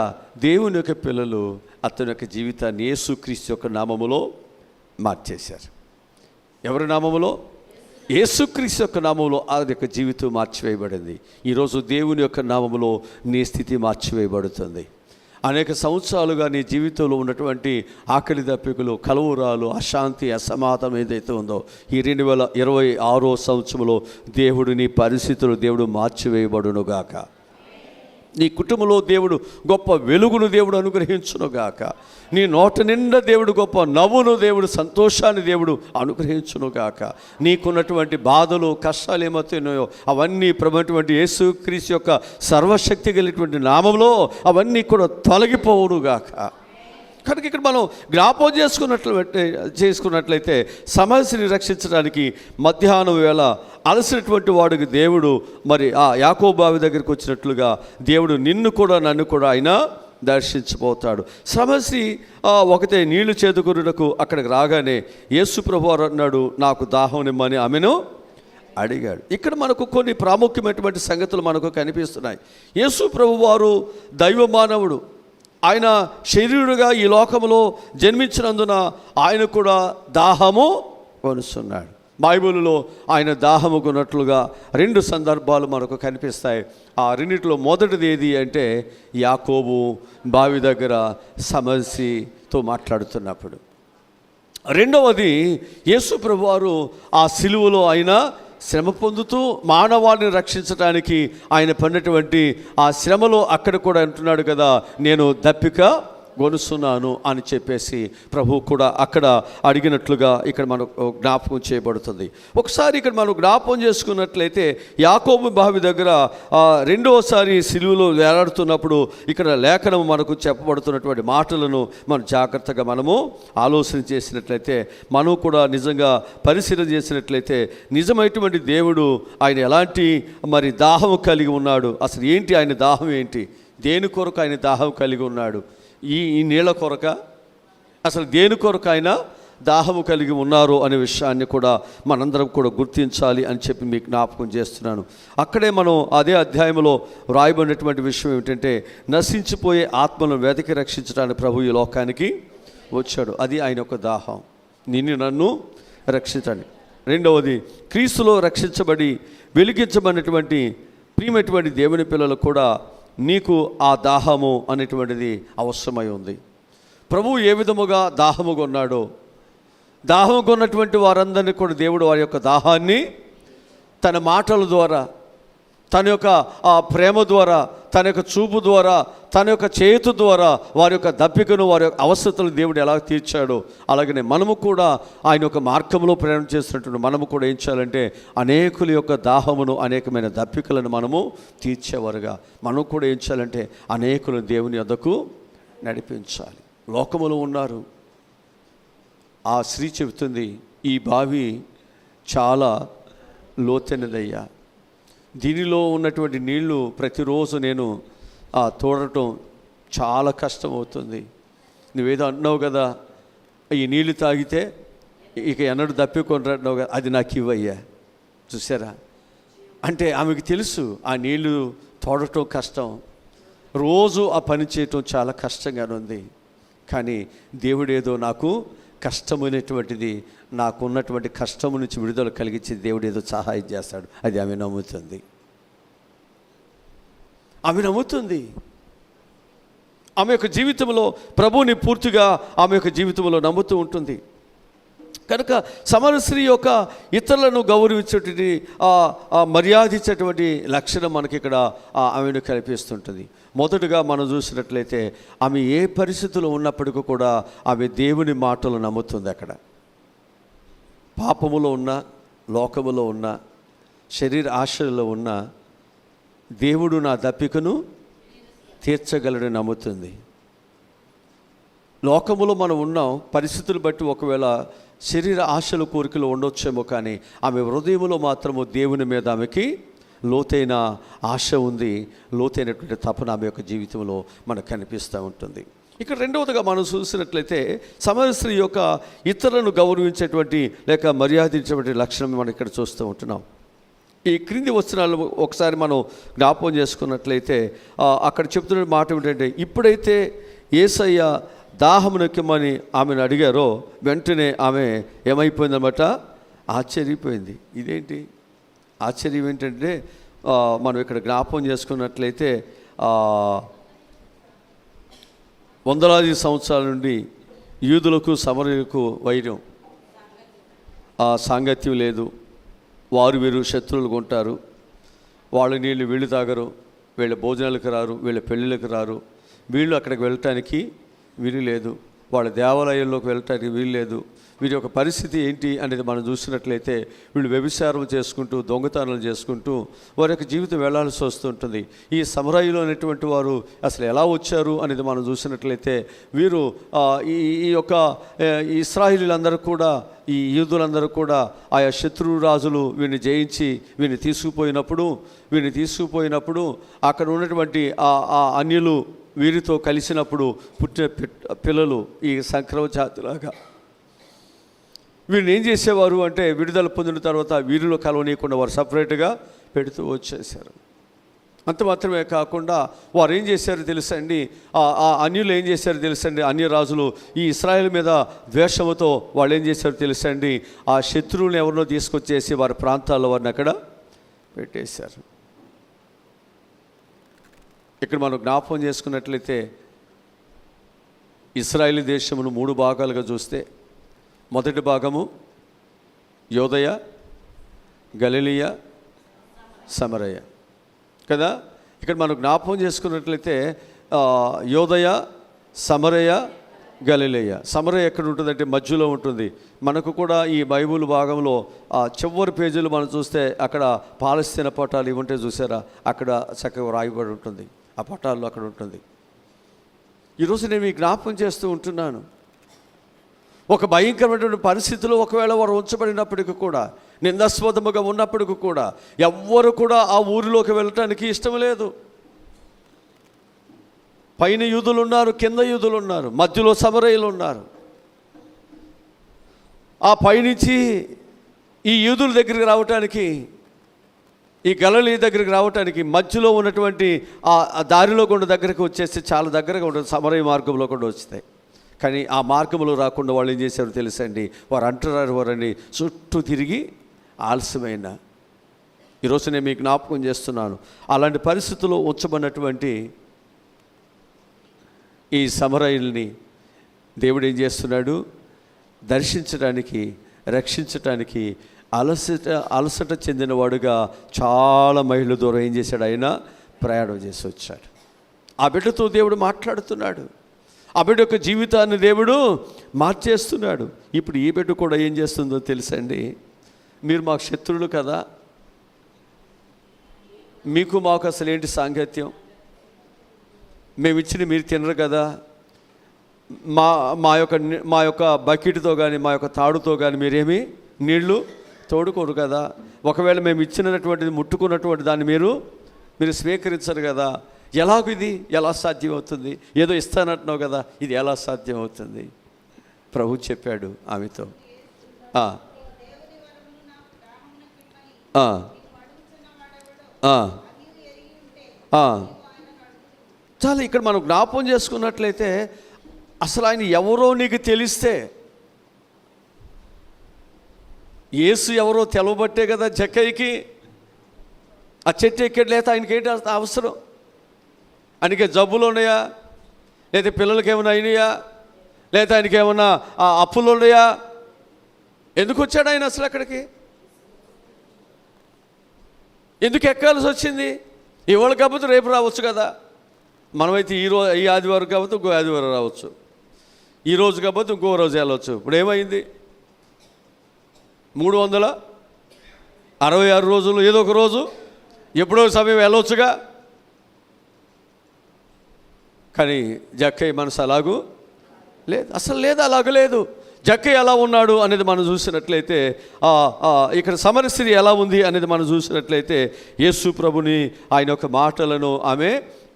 దేవుని యొక్క పిల్లలు అతని యొక్క జీవితాన్ని యేసుక్రీస్తు యొక్క నామములో మార్చేశారు. ఎవరి నామములో? యేసుక్రీస్తు యొక్క నామములో ఆ యొక్క జీవితం మార్చివేయబడింది. ఈరోజు దేవుని యొక్క నామములో నీ స్థితి మార్చివేయబడుతుంది. అనేక సంవత్సరాలుగా నీ జీవితంలో ఉన్నటువంటి ఆకలి దప్పికలు, కలవరాలు, అశాంతి, అసమాధానం ఏదైతే ఉందో, ఈ 2026 సంవత్సరంలో దేవుడు నీ పరిస్థితులు దేవుడు మార్చివేయబడునుగాక. నీ కుటుంబంలో దేవుడు గొప్ప వెలుగును దేవుడు అనుగ్రహించునుగాక. నీ నోట నిండా దేవుడు గొప్ప నవ్వును, దేవుడు సంతోషాన్ని దేవుడు అనుగ్రహించునుగాక. నీకున్నటువంటి బాధలు, కష్టాలు ఏమవుతున్నాయో అవన్నీ ప్రభువైనటువంటి యేసుక్రీస్తు యొక్క సర్వశక్తి కలిగినటువంటి నామంలో అవన్నీ కూడా తొలగిపోవునుగాక. కనుక ఇక్కడ మనం జ్ఞాపకం చేసుకున్నట్లయితే సమస్యని రక్షించడానికి మధ్యాహ్నం వేళ అలసినటువంటి వాడికి దేవుడు మరి ఆ యాకోబు బావి దగ్గరికి వచ్చినట్లుగా దేవుడు నిన్ను కూడా నన్ను కూడా ఆయన దర్శించబోతాడు. సమస్య ఒకటే నీళ్లు చేదుకున్నకు అక్కడికి రాగానే యేసు ప్రభువారు అన్నాడు, నాకు దాహం నిమ్మని ఆమెను అడిగాడు. ఇక్కడ మనకు కొన్ని ప్రాముఖ్యమైనటువంటి సంగతులు మనకు కనిపిస్తున్నాయి. యేసు ప్రభువారు దైవ మానవుడు, ఆయన శరీరుడుగా ఈ లోకంలో జన్మించినందున ఆయన కూడా దాహము కొనుస్తున్నాడు. బైబిల్లో ఆయన దాహము కొన్నట్లుగా 2 సందర్భాలు మనకు కనిపిస్తాయి. ఆ రెండిట్లో మొదటిది ఏది అంటే యాకోబు బావి దగ్గర సమస్యతో మాట్లాడుతున్నప్పుడు. రెండవది యేసు ప్రభువారు ఆ సిలువలో ఆయన శ్రమ పొందుతూ మానవాళిని రక్షించడానికి ఆయన పడినటువంటి ఆ శ్రమలో అక్కడ కూడా అంటున్నాడు కదా, నేను దప్పిక గొలుసున్నాను అని చెప్పేసి ప్రభు కూడా అక్కడ అడిగినట్లుగా ఇక్కడ మనకు జ్ఞాపకం చేయబడుతుంది. ఒకసారి ఇక్కడ మనం జ్ఞాపకం చేసుకున్నట్లయితే యాకోబు బావి దగ్గర రెండవసారి సిలువలో వేలాడుతున్నప్పుడు ఇక్కడ లేఖనం మనకు చెప్పబడుతున్నటువంటి మాటలను మనం జాగ్రత్తగా మనము ఆలోచన చేసినట్లయితే, మనం కూడా నిజంగా పరిశీలన చేసినట్లయితే నిజమైనటువంటి దేవుడు ఆయన ఎలాంటి మరి దాహం కలిగి ఉన్నాడు, అసలు ఏంటి ఆయన దాహం ఏంటి, దేని కొరకు ఆయన దాహం కలిగి ఉన్నాడు, ఈ నీళ్ళ కొరక, అసలు దేని కొరకు ఆయన దాహము కలిగి ఉన్నారు అనే విషయాన్ని కూడా మనందరం కూడా గుర్తించాలి అని చెప్పి మీకు జ్ఞాపకం చేస్తున్నాను. అక్కడే మనం అదే అధ్యాయంలో వ్రాయబడినటువంటి విషయం ఏమిటంటే, నశించిపోయే ఆత్మలను వెతికి రక్షించడానికి ప్రభు ఈ లోకానికి వచ్చాడు. అది ఆయన యొక్క దాహం, నిన్ను నన్ను రక్షించండి. రెండవది, క్రీస్తులో రక్షించబడి వెలిగించబడినటువంటి ప్రియమైనటువంటి దేవుని పిల్లలు కూడా నీకు ఆ దాహము అనేటువంటిది అవసరమై ఉంది. ప్రభువు ఏ విధముగా దాహము కొన్నాడో, దాహము కొన్నటువంటి వారందరినీ కూడా దేవుడు వారి యొక్క దాహాన్ని తన మాటల ద్వారా, తన యొక్క ఆ ప్రేమ ద్వారా, తన యొక్క చూపు ద్వారా, తన యొక్క చేతు ద్వారా వారి యొక్క దప్పికను, వారి యొక్క అవసరతలు దేవుడు ఎలా తీర్చాడో, అలాగనే మనము కూడా ఆయన యొక్క మార్గంలో ప్రయాణం చేస్తున్నటువంటి మనము కూడా ఏం చేయాలంటే అనేకుల యొక్క దాహమును, అనేకమైన దప్పికలను మనము తీర్చేవారుగా మనం కూడా ఏం చేయాలంటే అనేకులను దేవుని యొద్దకు నడిపించాలి. లోకములో ఉన్నారు. ఆ స్త్రీ చెబుతుంది, ఈ బావి చాలా లోతైనదయ్యా, దీనిలో ఉన్నటువంటి నీళ్లు ప్రతిరోజు నేను తోడటం చాలా కష్టం అవుతుంది. నువ్వేదో అంటున్నావు కదా, ఈ నీళ్లు తాగితే ఇక ఎన్నడూ దప్పికొని అంటున్నావు కదా, అది నాకు ఇవ్వయ్యా. చూసారా, అంటే ఆమెకు తెలుసు ఆ నీళ్లు తోడటం కష్టం, రోజు ఆ పని చేయటం చాలా కష్టంగానే ఉంది. కానీ దేవుడేదో నాకు కష్టమైనటువంటిది, నాకున్నటువంటి కష్టము నుంచి విడుదల కలిగించి దేవుడు ఏదో సహాయం చేస్తాడు. అది ఆమె నమ్ముతుంది. ఆమె నమ్ముతుంది. ఆమె యొక్క జీవితంలో ప్రభువుని పూర్తిగా ఆమె యొక్క జీవితంలో నమ్ముతూ ఉంటుంది. కనుక సమరయ స్త్రీ యొక్క ఇతరులను గౌరవించేటువంటి మర్యాదించేటువంటి లక్షణం మనకి ఇక్కడ ఆమెను కల్పిస్తుంటుంది. మొదటగా మనం చూసినట్లయితే ఆమె ఏ పరిస్థితుల్లో ఉన్నప్పటికీ కూడా ఆమె దేవుని మాటలు నమ్ముతుంది. అక్కడ పాపములో ఉన్న, లోకములో ఉన్న, శరీర ఆశలలో ఉన్న దేవుడు నా దప్పికను తీర్చగలడని నమ్ముతుంది. లోకములో మనం ఉన్నాం, పరిస్థితులు బట్టి ఒకవేళ శరీర ఆశలు కోరికలు ఉండొచ్చేమో, కానీ ఆమె హృదయంలో మాత్రము దేవుని మీద ఆమెకి లోతైన ఆశ ఉంది, లోతైనటువంటి తపన ఆమె యొక్క జీవితంలో మనకు కనిపిస్తూ ఉంటుంది. ఇక్కడ రెండవదిగా మనం చూసినట్లయితే సమరయ స్త్రీ యొక్క ఇతరులను గౌరవించేటువంటి లేక మర్యాదించేటువంటి లక్షణం మనం ఇక్కడ చూస్తూ ఉంటున్నాం. ఈ క్రింది వచనాలు ఒకసారి మనం జ్ఞాపకం చేసుకున్నట్లయితే అక్కడ చెప్తున్న మాట ఏమిటంటే, ఇప్పుడైతే యేసయ్య దాహమునెక్కమని ఆమెను అడిగారో వెంటనే ఆమె ఏమైపోయిందన్నమాట, ఆశ్చర్యపోయింది. ఇదేంటి ఆశ్చర్యం ఏంటంటే, మనం ఇక్కడ జ్ఞాపకం చేసుకున్నట్లయితే వందలాది సంవత్సరాల నుండి యూదులకు సమరయులకు వైరం, సాంగత్యం లేదు, వారు వీరు శత్రువులు ఉంటారు, వాళ్ళు నీళ్ళు వీళ్ళు తాగరు, వీళ్ళ భోజనాలకు రారు, వీళ్ళ పెళ్ళిళ్ళకి రారు, వీళ్ళు అక్కడికి వెళ్ళటానికి వీలు లేదు, వాళ్ళ దేవాలయంలోకి వెళ్ళటానికి వీలు లేదు. వీరి యొక్క పరిస్థితి ఏంటి అనేది మనం చూసినట్లయితే వీళ్ళు వ్యభిచారం చేసుకుంటూ, దొంగతనాలు చేసుకుంటూ వారి యొక్క జీవితం వెళ్లాల్సి వస్తుంటుంది. ఈ సమరయులు అనేటువంటి వారు అసలు ఎలా వచ్చారు అనేది మనం చూసినట్లయితే వీరు ఈ యొక్క ఇశ్రాయేలీలందరూ కూడా, ఈ యూదులందరూ కూడా ఆయా శత్రు రాజులు వీరిని జయించి వీరిని తీసుకుపోయినప్పుడు అక్కడ ఉన్నటువంటి ఆ అన్యులు వీరితో కలిసినప్పుడు పుట్టిన పిల్లలు ఈ సంక్రమ జాతిలాగా వీరిని ఏం చేసేవారు అంటే, విడుదల పొందిన తర్వాత వీరిలో కలవనీయకుండా వారు సపరేట్గా పెడుతూ వచ్చేసారు. అంత మాత్రమే కాకుండా వారు ఏం చేశారో తెలుసండి, ఆ అన్యులు ఏం చేశారో తెలుసండి, అన్య రాజులు ఈ ఇశ్రాయేలు మీద ద్వేషముతో వాళ్ళు ఏం చేశారో తెలుసండి, ఆ శత్రువులను ఎవరినో తీసుకొచ్చేసి వారి ప్రాంతాల్లో వారిని అక్కడ పెట్టేశారు. ఇక్కడ మనం జ్ఞాపకం చేసుకున్నట్లయితే ఇశ్రాయేలు దేశమును 3 భాగాలుగా చూస్తే, మొదటి భాగము యోదయ, గలిలయ, సమరయ కదా. ఇక్కడ మనం జ్ఞాపకం చేసుకున్నట్లయితే యోదయ, సమరయ, గలిలయ. సమరయ ఎక్కడ ఉంటుందంటే మధ్యలో ఉంటుంది. మనకు కూడా ఈ బైబిల్ భాగంలో ఆ చివరి పేజీలు మనం చూస్తే అక్కడ పాలస్తీనా పటాలు ఇవి ఉంటే చూసారా, అక్కడ చక్కగా రాయబడి ఉంటుంది. ఆ పటాల్లో అక్కడ ఉంటుంది. ఈరోజు నేను మీకు జ్ఞాపకం చేస్తూ ఉంటున్నాను, ఒక భయంకరమైనటువంటి పరిస్థితిలో ఒకవేళ వారు ఉంచబడినప్పటికీ కూడా, నిందాస్పదముగా ఉన్నప్పటికీ కూడా ఎవ్వరు కూడా ఆ ఊరిలోకి వెళ్ళటానికి ఇష్టం లేదు. పైన యూదులు ఉన్నారు, కింద యూదులు ఉన్నారు, మధ్యలో సమరయులు ఉన్నారు. ఆ పైనుంచి ఈ యూదుల దగ్గరికి రావటానికి, ఈ గలిలయ దగ్గరికి రావటానికి మధ్యలో ఉన్నటువంటి ఆ దారిలో కూడా దగ్గరికి వచ్చేస్తే చాలా దగ్గరగా ఉంటుంది. సమరయ మార్గంలో కూడా వస్తాయి. కానీ ఆ మార్గంలో రాకుండా వాళ్ళు ఏం చేశారో తెలుసండి, వారు అంటున్నారు వారని చుట్టూ తిరిగి ఆలస్యమైన. ఈరోజు నేను మీకు జ్ఞాపకం చేస్తున్నాను, అలాంటి పరిస్థితుల్లో ఉంచబడినటువంటి ఈ సమరయుల్ని దేవుడు ఏం చేస్తున్నాడు, దర్శించడానికి, రక్షించడానికి అలసట చెందినవాడుగా చాలా మైళ్ళ దూరం ఏం చేశాడు, ఆయన ప్రయాణం చేసి వచ్చాడు. ఆ బిడ్డతో దేవుడు మాట్లాడుతున్నాడు. ఆ బిడ్డ యొక్క జీవితాన్ని దేవుడు మార్చేస్తున్నాడు. ఇప్పుడు ఈ బిడ్డ కూడా ఏం చేస్తుందో తెలుసండి, మీరు మాకు శత్రువులు కదా, మీకు మాకు అసలు ఏంటి సాంగత్యం, మేము ఇచ్చిన మీరు తినరు కదా, మా యొక్క బకెట్తో కానీ మా యొక్క తాడుతో కానీ మీరేమీ నీళ్లు తోడుకోరు కదా, ఒకవేళ మేము ఇచ్చినటువంటిది ముట్టుకున్నటువంటి దాన్ని మీరు స్వీకరించరు కదా, ఎలాగో ఇది ఎలా సాధ్యం అవుతుంది, ఏదో ఇస్తానంటున్నావు కదా, ఇది ఎలా సాధ్యం అవుతుంది? ప్రభు చెప్పాడు ఆమెతో, చాలా ఇక్కడ మనం జ్ఞాపకం చేసుకున్నట్లయితే అసలు ఆయన ఎవరో నీకు తెలిస్తే, యేసు ఎవరో తెలవబట్టే కదా జక్కయ్యకి ఆ చెట్టు ఎక్కడు, లేదా ఆయనకి ఏంటి అవసరం? ఆయనకి జబ్బులు ఉన్నాయా, లేదా పిల్లలకి ఏమైనా అయినాయా, లేదా ఆయనకి ఏమైనా అప్పులు ఉన్నాయా? ఎందుకు వచ్చాడు ఆయన అసలు అక్కడికి? ఎందుకు ఎక్కాల్సి వచ్చింది? ఇవాళ కాకపోతే రేపు రావచ్చు కదా. మనమైతే ఈ ఆదివారం కాకపోతే ఇంకో ఆదివారం రావచ్చు, ఈ రోజు కాకపోతే ఇంకో రోజు వెళ్ళవచ్చు. ఇప్పుడు ఏమైంది? 366 రోజులు ఏదో ఒక రోజు ఎప్పుడో సమయం వెళ్ళవచ్చుగా. కానీ జక్కయ్య మనసు అలాగూ లేదు, అసలు లేదు, అలాగ లేదు. జక్కయ్య ఎలా ఉన్నాడు అనేది మనం చూసినట్లయితే, ఇక్కడ సమరయ స్త్రీ ఎలా ఉంది అనేది మనం చూసినట్లయితే, యేసు ప్రభుని ఆయన యొక్క మాటలను ఆమె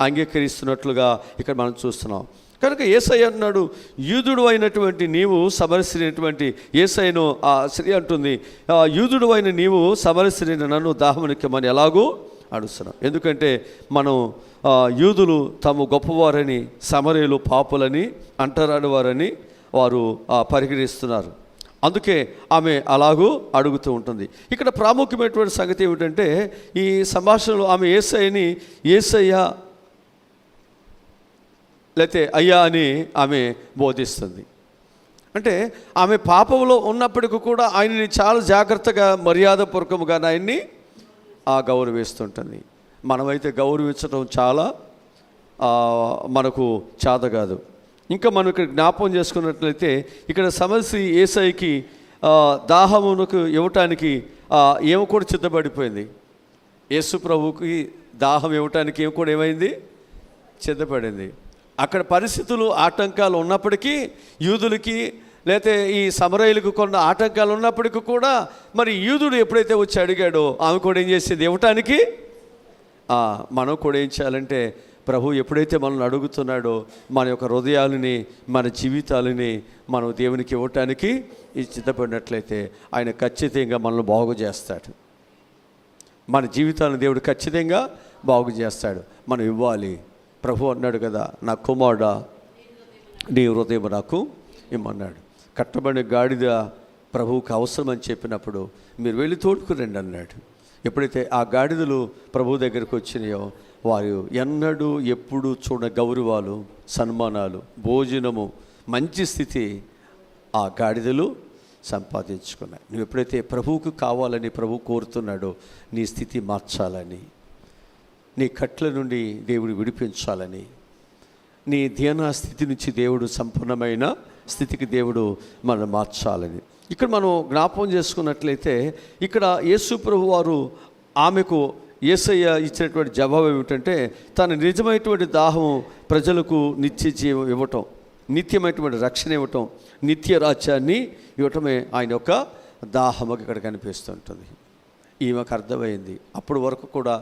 అంగీకరిస్తున్నట్లుగా ఇక్కడ మనం చూస్తున్నాం. కనుక యేసయ్య అన్నాడు, యూదుడు అయినటువంటి నీవు సమరయ స్త్రీ అయినటువంటి యేసయ్యను ఆ స్త్రీ అంటుంది, యూదుడు అయిన నీవు సమరయ స్త్రీని నన్ను దాహమునిక్కమని ఎలాగూ అడుస్తున్నాం. ఎందుకంటే మనం యూదులు తాము గొప్పవారని, సమరయులు పాపులని, అంటరానివారని వారు పరిగణిస్తున్నారు. అందుకే ఆమె అలాగూ అడుగుతూ ఉంటుంది. ఇక్కడ ప్రాముఖ్యమైనటువంటి సంగతి ఏమిటంటే, ఈ సంభాషణలో ఆమె యేసయ్య లేతే అయ్యా అని ఆమె బోధిస్తుంది. అంటే ఆమె పాపంలో ఉన్నప్పటికీ కూడా ఆయనని చాలా జాగ్రత్తగా, మర్యాదపూర్వకంగా ఆయన్ని గౌరవిస్తుంటుంది. మనమైతే గౌరవించడం చాలా మనకు చేత కాదు. ఇంకా మనం ఇక్కడ జ్ఞాపకం చేసుకున్నట్లయితే, ఇక్కడ సమస్య యేసయ్యకి దాహమునకు ఇవ్వటానికి ఏమి కూడా సిద్ధపడిపోయింది. యేసు ప్రభుకి దాహం ఇవ్వటానికి ఏమి కూడా ఏమైంది, సిద్ధపడింది. అక్కడ పరిస్థితులు, ఆటంకాలు ఉన్నప్పటికీ, యూదులకి లేకపోతే ఈ సమరయులకు కొన్ని ఆటంకాలు ఉన్నప్పటికీ కూడా, మరి యూదుడు ఎప్పుడైతే వచ్చి అడిగాడో ఆమె కూడా ఏం చేసేది ఇవ్వటానికి. మనం కూడా ఏం చేయాలంటే, ప్రభు ఎప్పుడైతే మనల్ని అడుగుతున్నాడో మన యొక్క హృదయాలని, మన జీవితాలని మనం దేవునికి ఇవ్వటానికి సిద్ధపడినట్లయితే ఆయన ఖచ్చితంగా మనల్ని బాగు చేస్తాడు. మన జీవితాలను దేవుడు ఖచ్చితంగా బాగు చేస్తాడు. మనం ఇవ్వాలి. ప్రభు అన్నాడు కదా, నా కుమారుడా నీ హృదయం నాకు ఇమ్మన్నాడు. కట్టబడిన గాడిద ప్రభువుకు అవసరం అని చెప్పినప్పుడు మీరు వెళ్ళి తోడుకురండి అన్నాడు. ఎప్పుడైతే ఆ గాడిదలు ప్రభు దగ్గరికి వచ్చినాయో, వారు ఎన్నడూ ఎప్పుడు చూడ గౌరవాలు, సన్మానాలు, భోజనము, మంచి స్థితి ఆ గాడిదలు సంపాదించుకున్నాయి. నువ్వు ఎప్పుడైతే ప్రభువుకు కావాలని ప్రభు కోరుతున్నాడో, నీ స్థితి మార్చాలని, నీ కట్ల నుండి దేవుడు విడిపించాలని, నీ దీన స్థితి నుంచి దేవుడు సంపూర్ణమైన స్థితికి దేవుడు మనం మార్చాలని ఇక్కడ మనం జ్ఞాపకం చేసుకున్నట్లయితే ఇక్కడ యేసు ప్రభు వారు ఆమెకు యేసయ్య ఇచ్చినటువంటి జవాబు ఏమిటంటే తన నిజమైనటువంటి దాహం ప్రజలకు నిత్య జీవం ఇవ్వటం, నిత్యమైనటువంటి రక్షణ ఇవ్వటం, నిత్య రాజ్యాన్ని ఇవ్వటమే ఆయన యొక్క దాహముగా ఇక్కడ కనిపిస్తుంటుంది. ఈమెకు అర్థమైంది. అప్పటి వరకు కూడా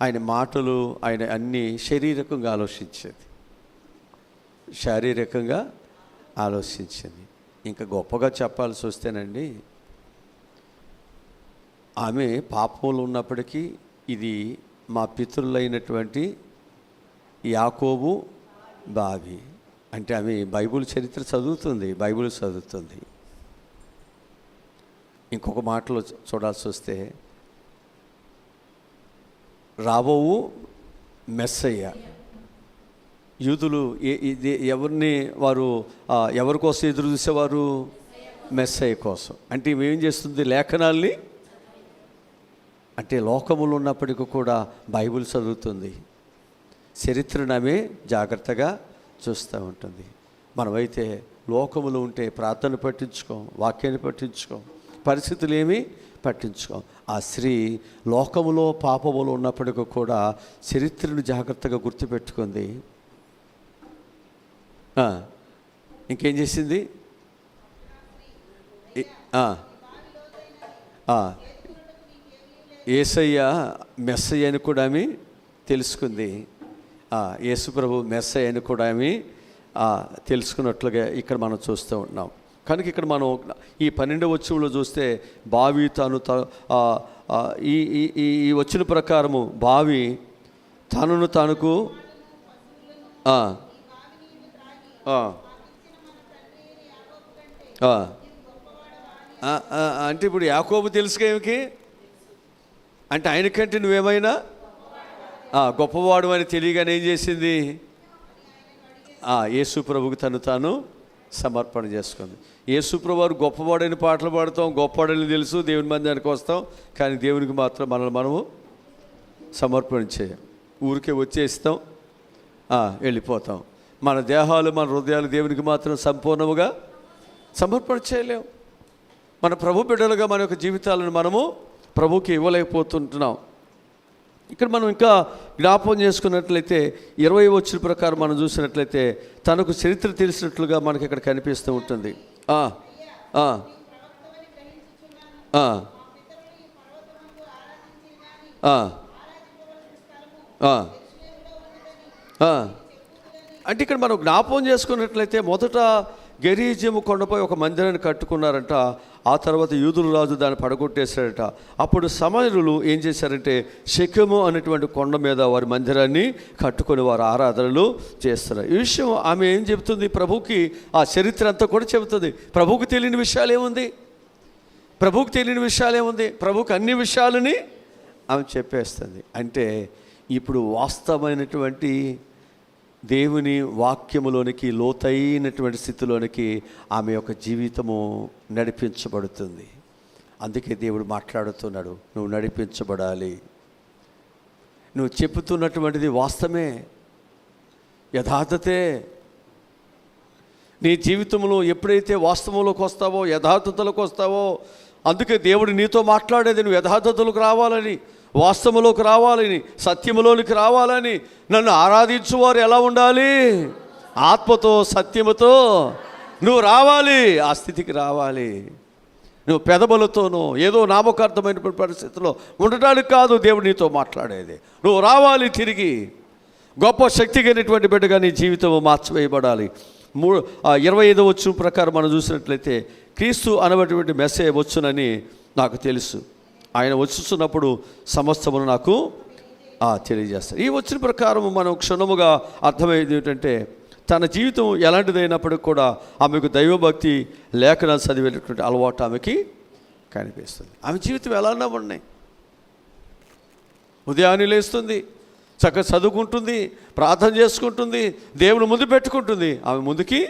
ఆయన మాటలు ఆయన అన్నీ శారీరకంగా ఆలోచించింది. ఇంకా గొప్పగా చెప్పాల్సి వస్తేనండి, ఆమె పాపంలో ఉన్నప్పటికీ ఇది మా పితరులైనటువంటి యాకోబు బావి అంటే ఆమె బైబిల్ చరిత్ర చదువుతుంది, బైబిల్ చదువుతుంది. ఇంకొక మాటలో చూడాల్సి వస్తే రాబోవు మెస్సయ్య, యూదులు ఎవరిని వారు ఎవరి కోసం ఎదురు చూసేవారు? మెస్సయ్య కోసం. అంటే ఏం చేస్తుంది? లేఖనాల్ని అంటే లోకములు ఉన్నప్పటికీ కూడా బైబిల్ చదువుతుంది, చరిత్రను ఆమె జాగ్రత్తగా చూస్తూ ఉంటుంది. మనమైతే లోకములు ఉంటే ప్రార్థన పట్టించుకోం, వాక్యాన్ని పట్టించుకోం, పరిస్థితులు ఏమీ పట్టించుకోం. ఆ స్త్రీ లోకములో పాపములో ఉన్నప్పటికీ కూడా చరిత్రను జాగ్రత్తగా గుర్తుపెట్టుకుంది. ఇంకేం చేసింది? యేసయ్య మెస్సయ్య అని కూడా ఆమె తెలుసుకుంది. యేసుప్రభు మెస్సయ్య అని కూడా ఆమె తెలుసుకున్నట్లుగా ఇక్కడ మనం చూస్తూ ఉన్నాం. కనుక ఇక్కడ మనం ఈ 12వ వచనంలో చూస్తే బావి ఈ వచ్చిన ప్రకారము బావి తనను తనకు అంటే ఇప్పుడు యాకోబు తెలుసుగా ఏమికి అంటే ఆయనకంటే నువ్వేమైనా గొప్పవాడు అని తెలియగానే ఏం చేసింది? యేసు ప్రభువుకి తను తాను సమర్పణ చేసుకుంది. యేసు ప్రభు వారు గొప్పవాడని పాటలు పాడతాం, గొప్పవాడని తెలుసు, దేవుని మందిరానికి వస్తాం, కానీ దేవునికి మాత్రం మనము సమర్పణ చేయం. ఊరికే వచ్చేస్తాం, వెళ్ళిపోతాం. మన దేహాలు మన హృదయాలు దేవునికి మాత్రం సంపూర్ణముగా సమర్పణ చేయలేం. మన ప్రభు బిడ్డలుగా మన యొక్క జీవితాలను మనము ప్రభుకి ఇవ్వలేకపోతుంటున్నాం. ఇక్కడ మనం ఇంకా జ్ఞాపకం చేసుకున్నట్లయితే 20వ వచనం ప్రకారం మనం చూసినట్లయితే తనకు చరిత్ర తెలిసినట్లుగా మనకి ఇక్కడ కనిపిస్తూ ఉంటుంది. అంటే ఇక్కడ మనం జ్ఞాపకం చేసుకున్నట్లయితే మొదట గెరీజము కొండపై ఒక మందిరాన్ని కట్టుకున్నారంట. ఆ తర్వాత యూదుల రాజు దాన్ని పడగొట్టేశారట. అప్పుడు సమరయులు ఏం చేశారంటే షెకెము అనేటువంటి కొండ మీద వారి మందిరాన్ని కట్టుకొని వారు ఆరాధనలు చేస్తారు. ఈ విషయం ఆమె ఏం చెబుతుంది? ప్రభుకి ఆ చరిత్ర అంతా కూడా చెబుతుంది. ప్రభువుకి తెలియని విషయాలు ఏముంది? ప్రభువుకి అన్ని విషయాలని ఆమె చెప్పేస్తుంది. అంటే ఇప్పుడు వాస్తవమైనటువంటి దేవుని వాక్యములోనికి, లోతైనటువంటి స్థితిలోనికి ఆమె యొక్క జీవితము నడిపించబడుతుంది. అందుకే దేవుడు మాట్లాడుతున్నాడు, నువ్వు నడిపించబడాలి. నువ్వు చెబుతున్నటువంటిది వాస్తవమే, యథార్థతే. నీ జీవితంలో ఎప్పుడైతే వాస్తవంలోకి వస్తావో, యథార్థతలోకి వస్తావో, అందుకే దేవుడు నీతో మాట్లాడేది నువ్వు యథార్థతలోకి రావాలని, వాస్తవంలోకి రావాలని, సత్యములోనికి రావాలని. నన్ను ఆరాధించువారు ఎలా ఉండాలి? ఆత్మతో సత్యముతో నువ్వు రావాలి, ఆ స్థితికి రావాలి. నువ్వు పెదవులతోనో ఏదో నామకార్థమైనటువంటి పరిస్థితుల్లో ఉండటానికి కాదు దేవుడు నీతో మాట్లాడేది. నువ్వు రావాలి, తిరిగి గొప్ప శక్తి కలిగినటువంటి బిడ్డగా నీ జీవితం మార్చివేయబడాలి. 25వ వచనం ప్రకారం మనం చూసినట్లయితే క్రీస్తు అనబడినటువంటి మెస్సే వచ్చునని నాకు తెలుసు, ఆయన వచ్చుతున్నప్పుడు సమస్తమును నాకు తెలియజేస్తారు. ఈ వచ్చిన ప్రకారం మనం క్షణముగా అర్థమయ్యేది ఏంటంటే తన జీవితం ఎలాంటిదైనప్పటికీ కూడా ఆమెకు దైవభక్తి, లేఖనాలు చదివేటటువంటి అలవాటు ఆమెకి కనిపిస్తుంది. ఆమె జీవితం ఎలా ఉన్నాయి? ఉదయాన్నే లేస్తుంది, చక్కగా చదువుకుంటుంది, ప్రార్థన చేసుకుంటుంది, దేవుని ముందు పెట్టుకుంటుంది, ఆమె ముందుకి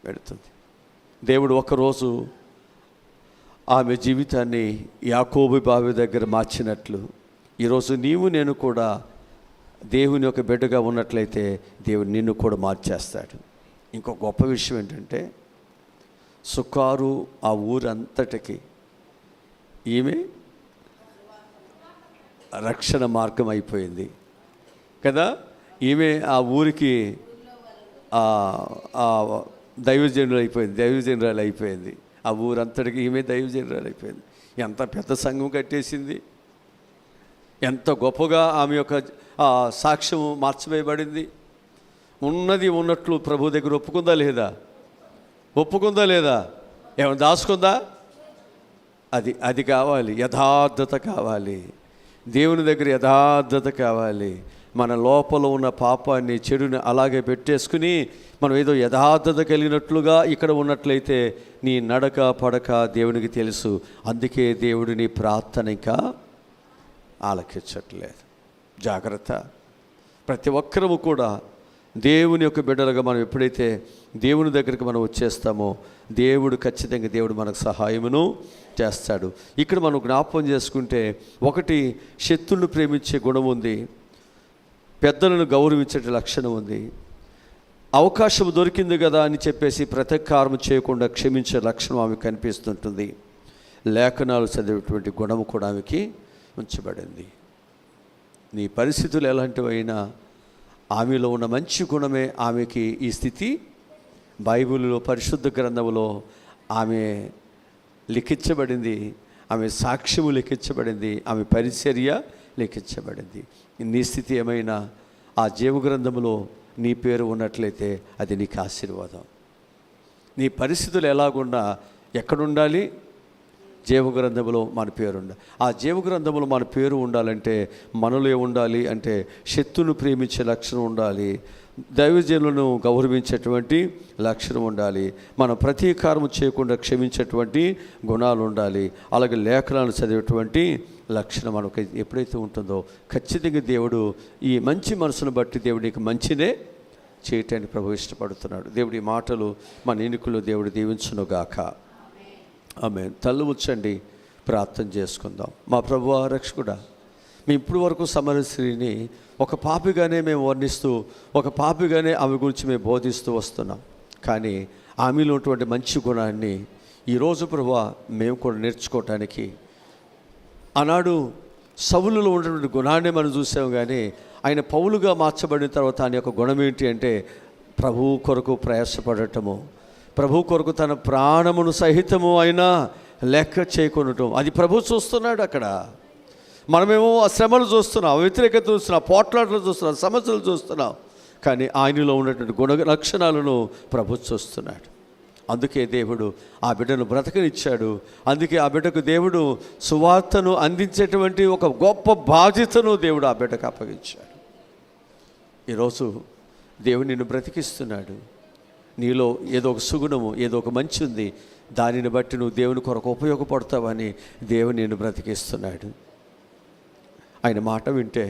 పెడుతుంది. దేవుడు ఒకరోజు ఆమె జీవితాన్ని యాకోబు బావి దగ్గర మార్చినట్లు ఈరోజు నీవు నేను కూడా దేవుని యొక్క బిడ్డగా ఉన్నట్లయితే దేవుడు నిన్ను కూడా మార్చేస్తాడు. ఇంకో గొప్ప విషయం ఏంటంటే, సుకారు ఆ ఊరంతటికి ఈమె రక్షణ మార్గం అయిపోయింది కదా. ఈమె ఆ ఊరికి దైవజనురాలు అయిపోయింది. ఆ ఊరంతటికి ఈమె దైవజనురాలు అయిపోయింది. ఎంత పెద్ద సంఘం కట్టేసింది, ఎంత గొప్పగా ఆమె యొక్క సాక్ష్యము మార్చివేయబడింది. ఉన్నది ఉన్నట్లు ప్రభు దగ్గర ఒప్పుకుందా లేదా ఏమైనా దాచుకుందా? అది కావాలి, యథార్థత కావాలి. దేవుని దగ్గర యథార్థత కావాలి. మన లోపల ఉన్న పాపాన్ని, చెడుని అలాగే పెట్టేసుకుని మనం ఏదో యథార్థత కలిగినట్లుగా ఇక్కడ ఉన్నట్లయితే నీ నడక పడక దేవునికి తెలుసు. అందుకే దేవుడు నీ ప్రార్థన ఇంకా ఆలకించట్లేదు. జాగ్రత్త. ప్రతి ఒక్కరము కూడా దేవుని యొక్క బిడ్డలుగా మనం ఎప్పుడైతే దేవుని దగ్గరికి మనం వచ్చేస్తామో ఖచ్చితంగా దేవుడు మనకు సహాయమును చేస్తాడు. ఇక్కడ మనం జ్ఞాపకం చేసుకుంటే, ఒకటి శత్రువులను ప్రేమించే గుణం ఉంది, పెద్దలను గౌరవించే లక్షణం ఉంది, అవకాశం దొరికింది కదా అని చెప్పేసి ప్రతీకారం చేయకుండా క్షమించే లక్షణం ఆమె కనిపిస్తుంటుంది. లేఖనాలు చదివేటువంటి గుణము కూడా ఆమెకి ఉంచబడింది. నీ పరిస్థితులు ఎలాంటివైనా ఆమెలో ఉన్న మంచి గుణమే ఆమెకి ఈ స్థితి బైబిల్లో, పరిశుద్ధ గ్రంథంలో ఆమె లిఖించబడింది. ఆమె సాక్ష్యము లిఖించబడింది, ఆమె పరిచర్య లిఖించబడింది. నీ స్థితి ఏమైనా ఆ జీవ గ్రంథంలో నీ పేరు ఉన్నట్లయితే అది నీకు ఆశీర్వాదం. నీ పరిస్థితులు ఎలాగున్నా ఎక్కడుండాలి? జీవగ్రంథంలో మన పేరు ఉండాలి. ఆ జీవగ్రంథంలో మన పేరు ఉండాలంటే మనలో ఉండాలి అంటే శత్రువును ప్రేమించే లక్షణం ఉండాలి, దైవజనులను గౌరవించేటువంటి లక్షణం ఉండాలి, మనం ప్రతీకారం చేయకుండా క్షమించేటువంటి గుణాలు ఉండాలి, అలాగే లేఖనాలు చదివేటువంటి లక్షణం మనకు ఎప్పుడైతే ఉంటుందో ఖచ్చితంగా దేవుడు ఈ మంచి మనసును బట్టి దేవుడు నీకు మంచినే చేయటానికి ప్రభు ఇష్టపడుతున్నాడు. దేవుడి మాటలు మన ఎన్నికలు దేవుడు దీవించునుగాక. ఆమేన్. తల్లు వచ్చండి, ప్రార్థన చేసుకుందాం. మా ప్రభువా రక్షకుడా, మేము ఇప్పుడు వరకు సమరస్త్రీని ఒక పాపిగానే మేము వర్ణిస్తూ, ఒక పాపిగానే ఆమె గురించి మేము బోధిస్తూ వస్తున్నాం. కానీ ఆమెలో ఉన్నటువంటి మంచి గుణాన్ని ఈరోజు ప్రభువా మేము కూడా నేర్చుకోవటానికి, ఆనాడు సౌలులో ఉన్నటువంటి గుణాన్ని మనం చూసాము, కానీ ఆయన పౌలుగా మార్చబడిన తర్వాత ఆయన యొక్క గుణం ఏంటి అంటే ప్రభువు కొరకు ప్రయాసపడటము, ప్రభు కొరకు తన ప్రాణమును సహితము అయినా లెక్క చేయకొనటం. అది ప్రభు చూస్తున్నాడు. అక్కడ మనమేమో ఆ శ్రమలు చూస్తున్నాం, వ్యతిరేకత చూస్తున్నాం, పోట్లాటలు చూస్తున్నాం, సమస్యలు చూస్తున్నాం, కానీ ఆయనలో ఉన్నటువంటి గుణ లక్షణాలను ప్రభు చూస్తున్నాడు. అందుకే దేవుడు ఆ బిడ్డను బ్రతకనిచ్చాడు. అందుకే ఆ బిడ్డకు దేవుడు సువార్తను అందించేటువంటి ఒక గొప్ప బాధ్యతను దేవుడు ఆ బిడ్డకు అప్పగించాడు. ఈరోజు దేవుడు నిన్ను బ్రతికిస్తున్నాడు. నీలో ఏదో ఒక సుగుణము, ఏదో ఒక మంచి ఉంది, దానిని బట్టి నువ్వు దేవుని కొరకు ఉపయోగపడతావని దేవుడు నిన్ను బ్రతికిస్తున్నాడు. ఆయన మాట వింటే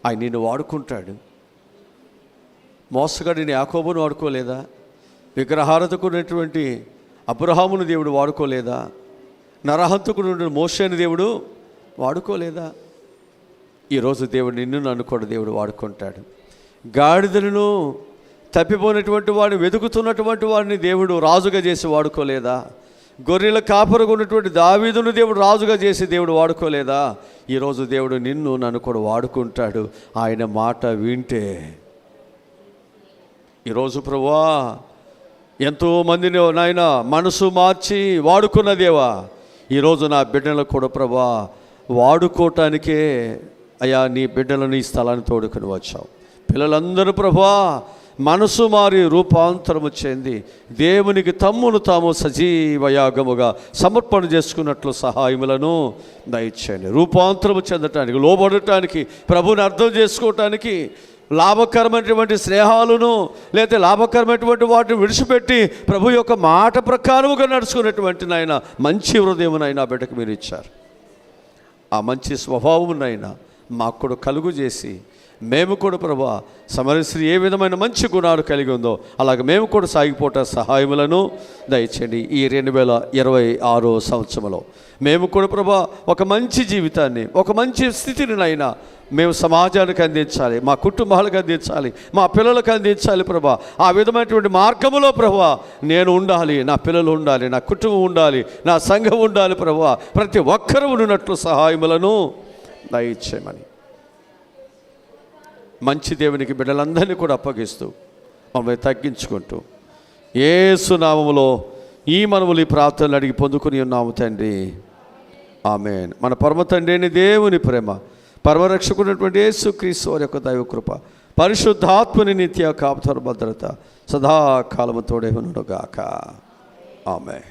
ఆయన నిన్ను వాడుకుంటాడు. మోసగాడిని యాకోబును వాడుకోలేదా? విగ్రహారాధకున్నటువంటి అబ్రహామును దేవుడు వాడుకోలేదా? నరహంతకుడు మోషేని దేవుడు వాడుకోలేదా? ఈరోజు దేవుడు నిన్ను నన్ను కూడా దేవుడు వాడుకుంటాడు. గాడిదలను తప్పిపోయినటువంటి వాడిని వెతుకుతున్నటువంటి వాడిని దేవుడు రాజుగా చేసి వాడుకోలేదా? గొర్రెల కాపరుగా ఉన్నటువంటి దావీదును దేవుడు రాజుగా చేసి దేవుడు వాడుకోలేదా? ఈరోజు దేవుడు నిన్ను నన్ను కూడా వాడుకుంటాడు ఆయన మాట వింటే. ఈరోజు ప్రభువా ఎంతోమందిని నాయన మనసు మార్చి వాడుకున్న దేవా, ఈరోజు నా బిడ్డలకు కూడా ప్రభువా వాడుకోవటానికే అయ్యా నీ బిడ్డలను ఈ స్థలాన్ని తోడుకొని వచ్చావు. పిల్లలందరూ ప్రభువా మనసు మారి రూపాంతరము చెంది దేవునికి తమ్మును తాము సజీవయాగముగా సమర్పణ చేసుకున్నట్లు సహాయములను దయచేయండి. రూపాంతరము చెందటానికి, లోబడటానికి, ప్రభుని అర్థం చేసుకోవటానికి, లాభకరమైనటువంటి స్నేహాలను లేదా లాభకరమైనటువంటి వాటిని విడిచిపెట్టి ప్రభు యొక్క మాట ప్రకారముగా నడుచుకున్నటువంటి నాయన మంచి హృదయమునైనా బిడ్డకు మీరు ఇచ్చారు. ఆ మంచి స్వభావమునైనా మాకు కూడా కలుగు చేసి మేము కూడా ప్రభా సమరయ స్త్రీ ఏ విధమైన మంచి గుణాలు కలిగి ఉందో అలాగే మేము కూడా సాగిపోవట సహాయములను దయచేయండి. ఈ 2026 సంవత్సరంలో మేము కూడా ప్రభా ఒక మంచి జీవితాన్ని, ఒక మంచి స్థితినినైనా మేము సమాజానికి అందించాలి, మా కుటుంబాలకు అందించాలి, మా పిల్లలకు అందించాలి ప్రభా. ఆ విధమైనటువంటి మార్గములో ప్రభా నేను ఉండాలి, నా పిల్లలు ఉండాలి, నా కుటుంబం ఉండాలి, నా సంఘం ఉండాలి ప్రభా. ప్రతి ఒక్కరూ ఉన్నట్లు సహాయములను దయచేయమని మంచి దేవునికి బిడ్డలందరినీ కూడా అప్పగిస్తూ మమ్మల్ని తగ్గించుకుంటూ యేసు నామములో ఈ మనములు ఈ ప్రార్థనలు అడిగి పొందుకుని ఉన్నాము తండ్రి, ఆమేన్. మన పరమ తండ్రి అయిన దేవుని ప్రేమ, పరమరక్షకుడైనటువంటి యేసుక్రీస్తు వారి యొక్క దైవ కృప, పరిశుద్ధాత్మని నిత్య కాపుదల భద్రత సదాకాలము తోడే ఉండుగాక. ఆమేన్.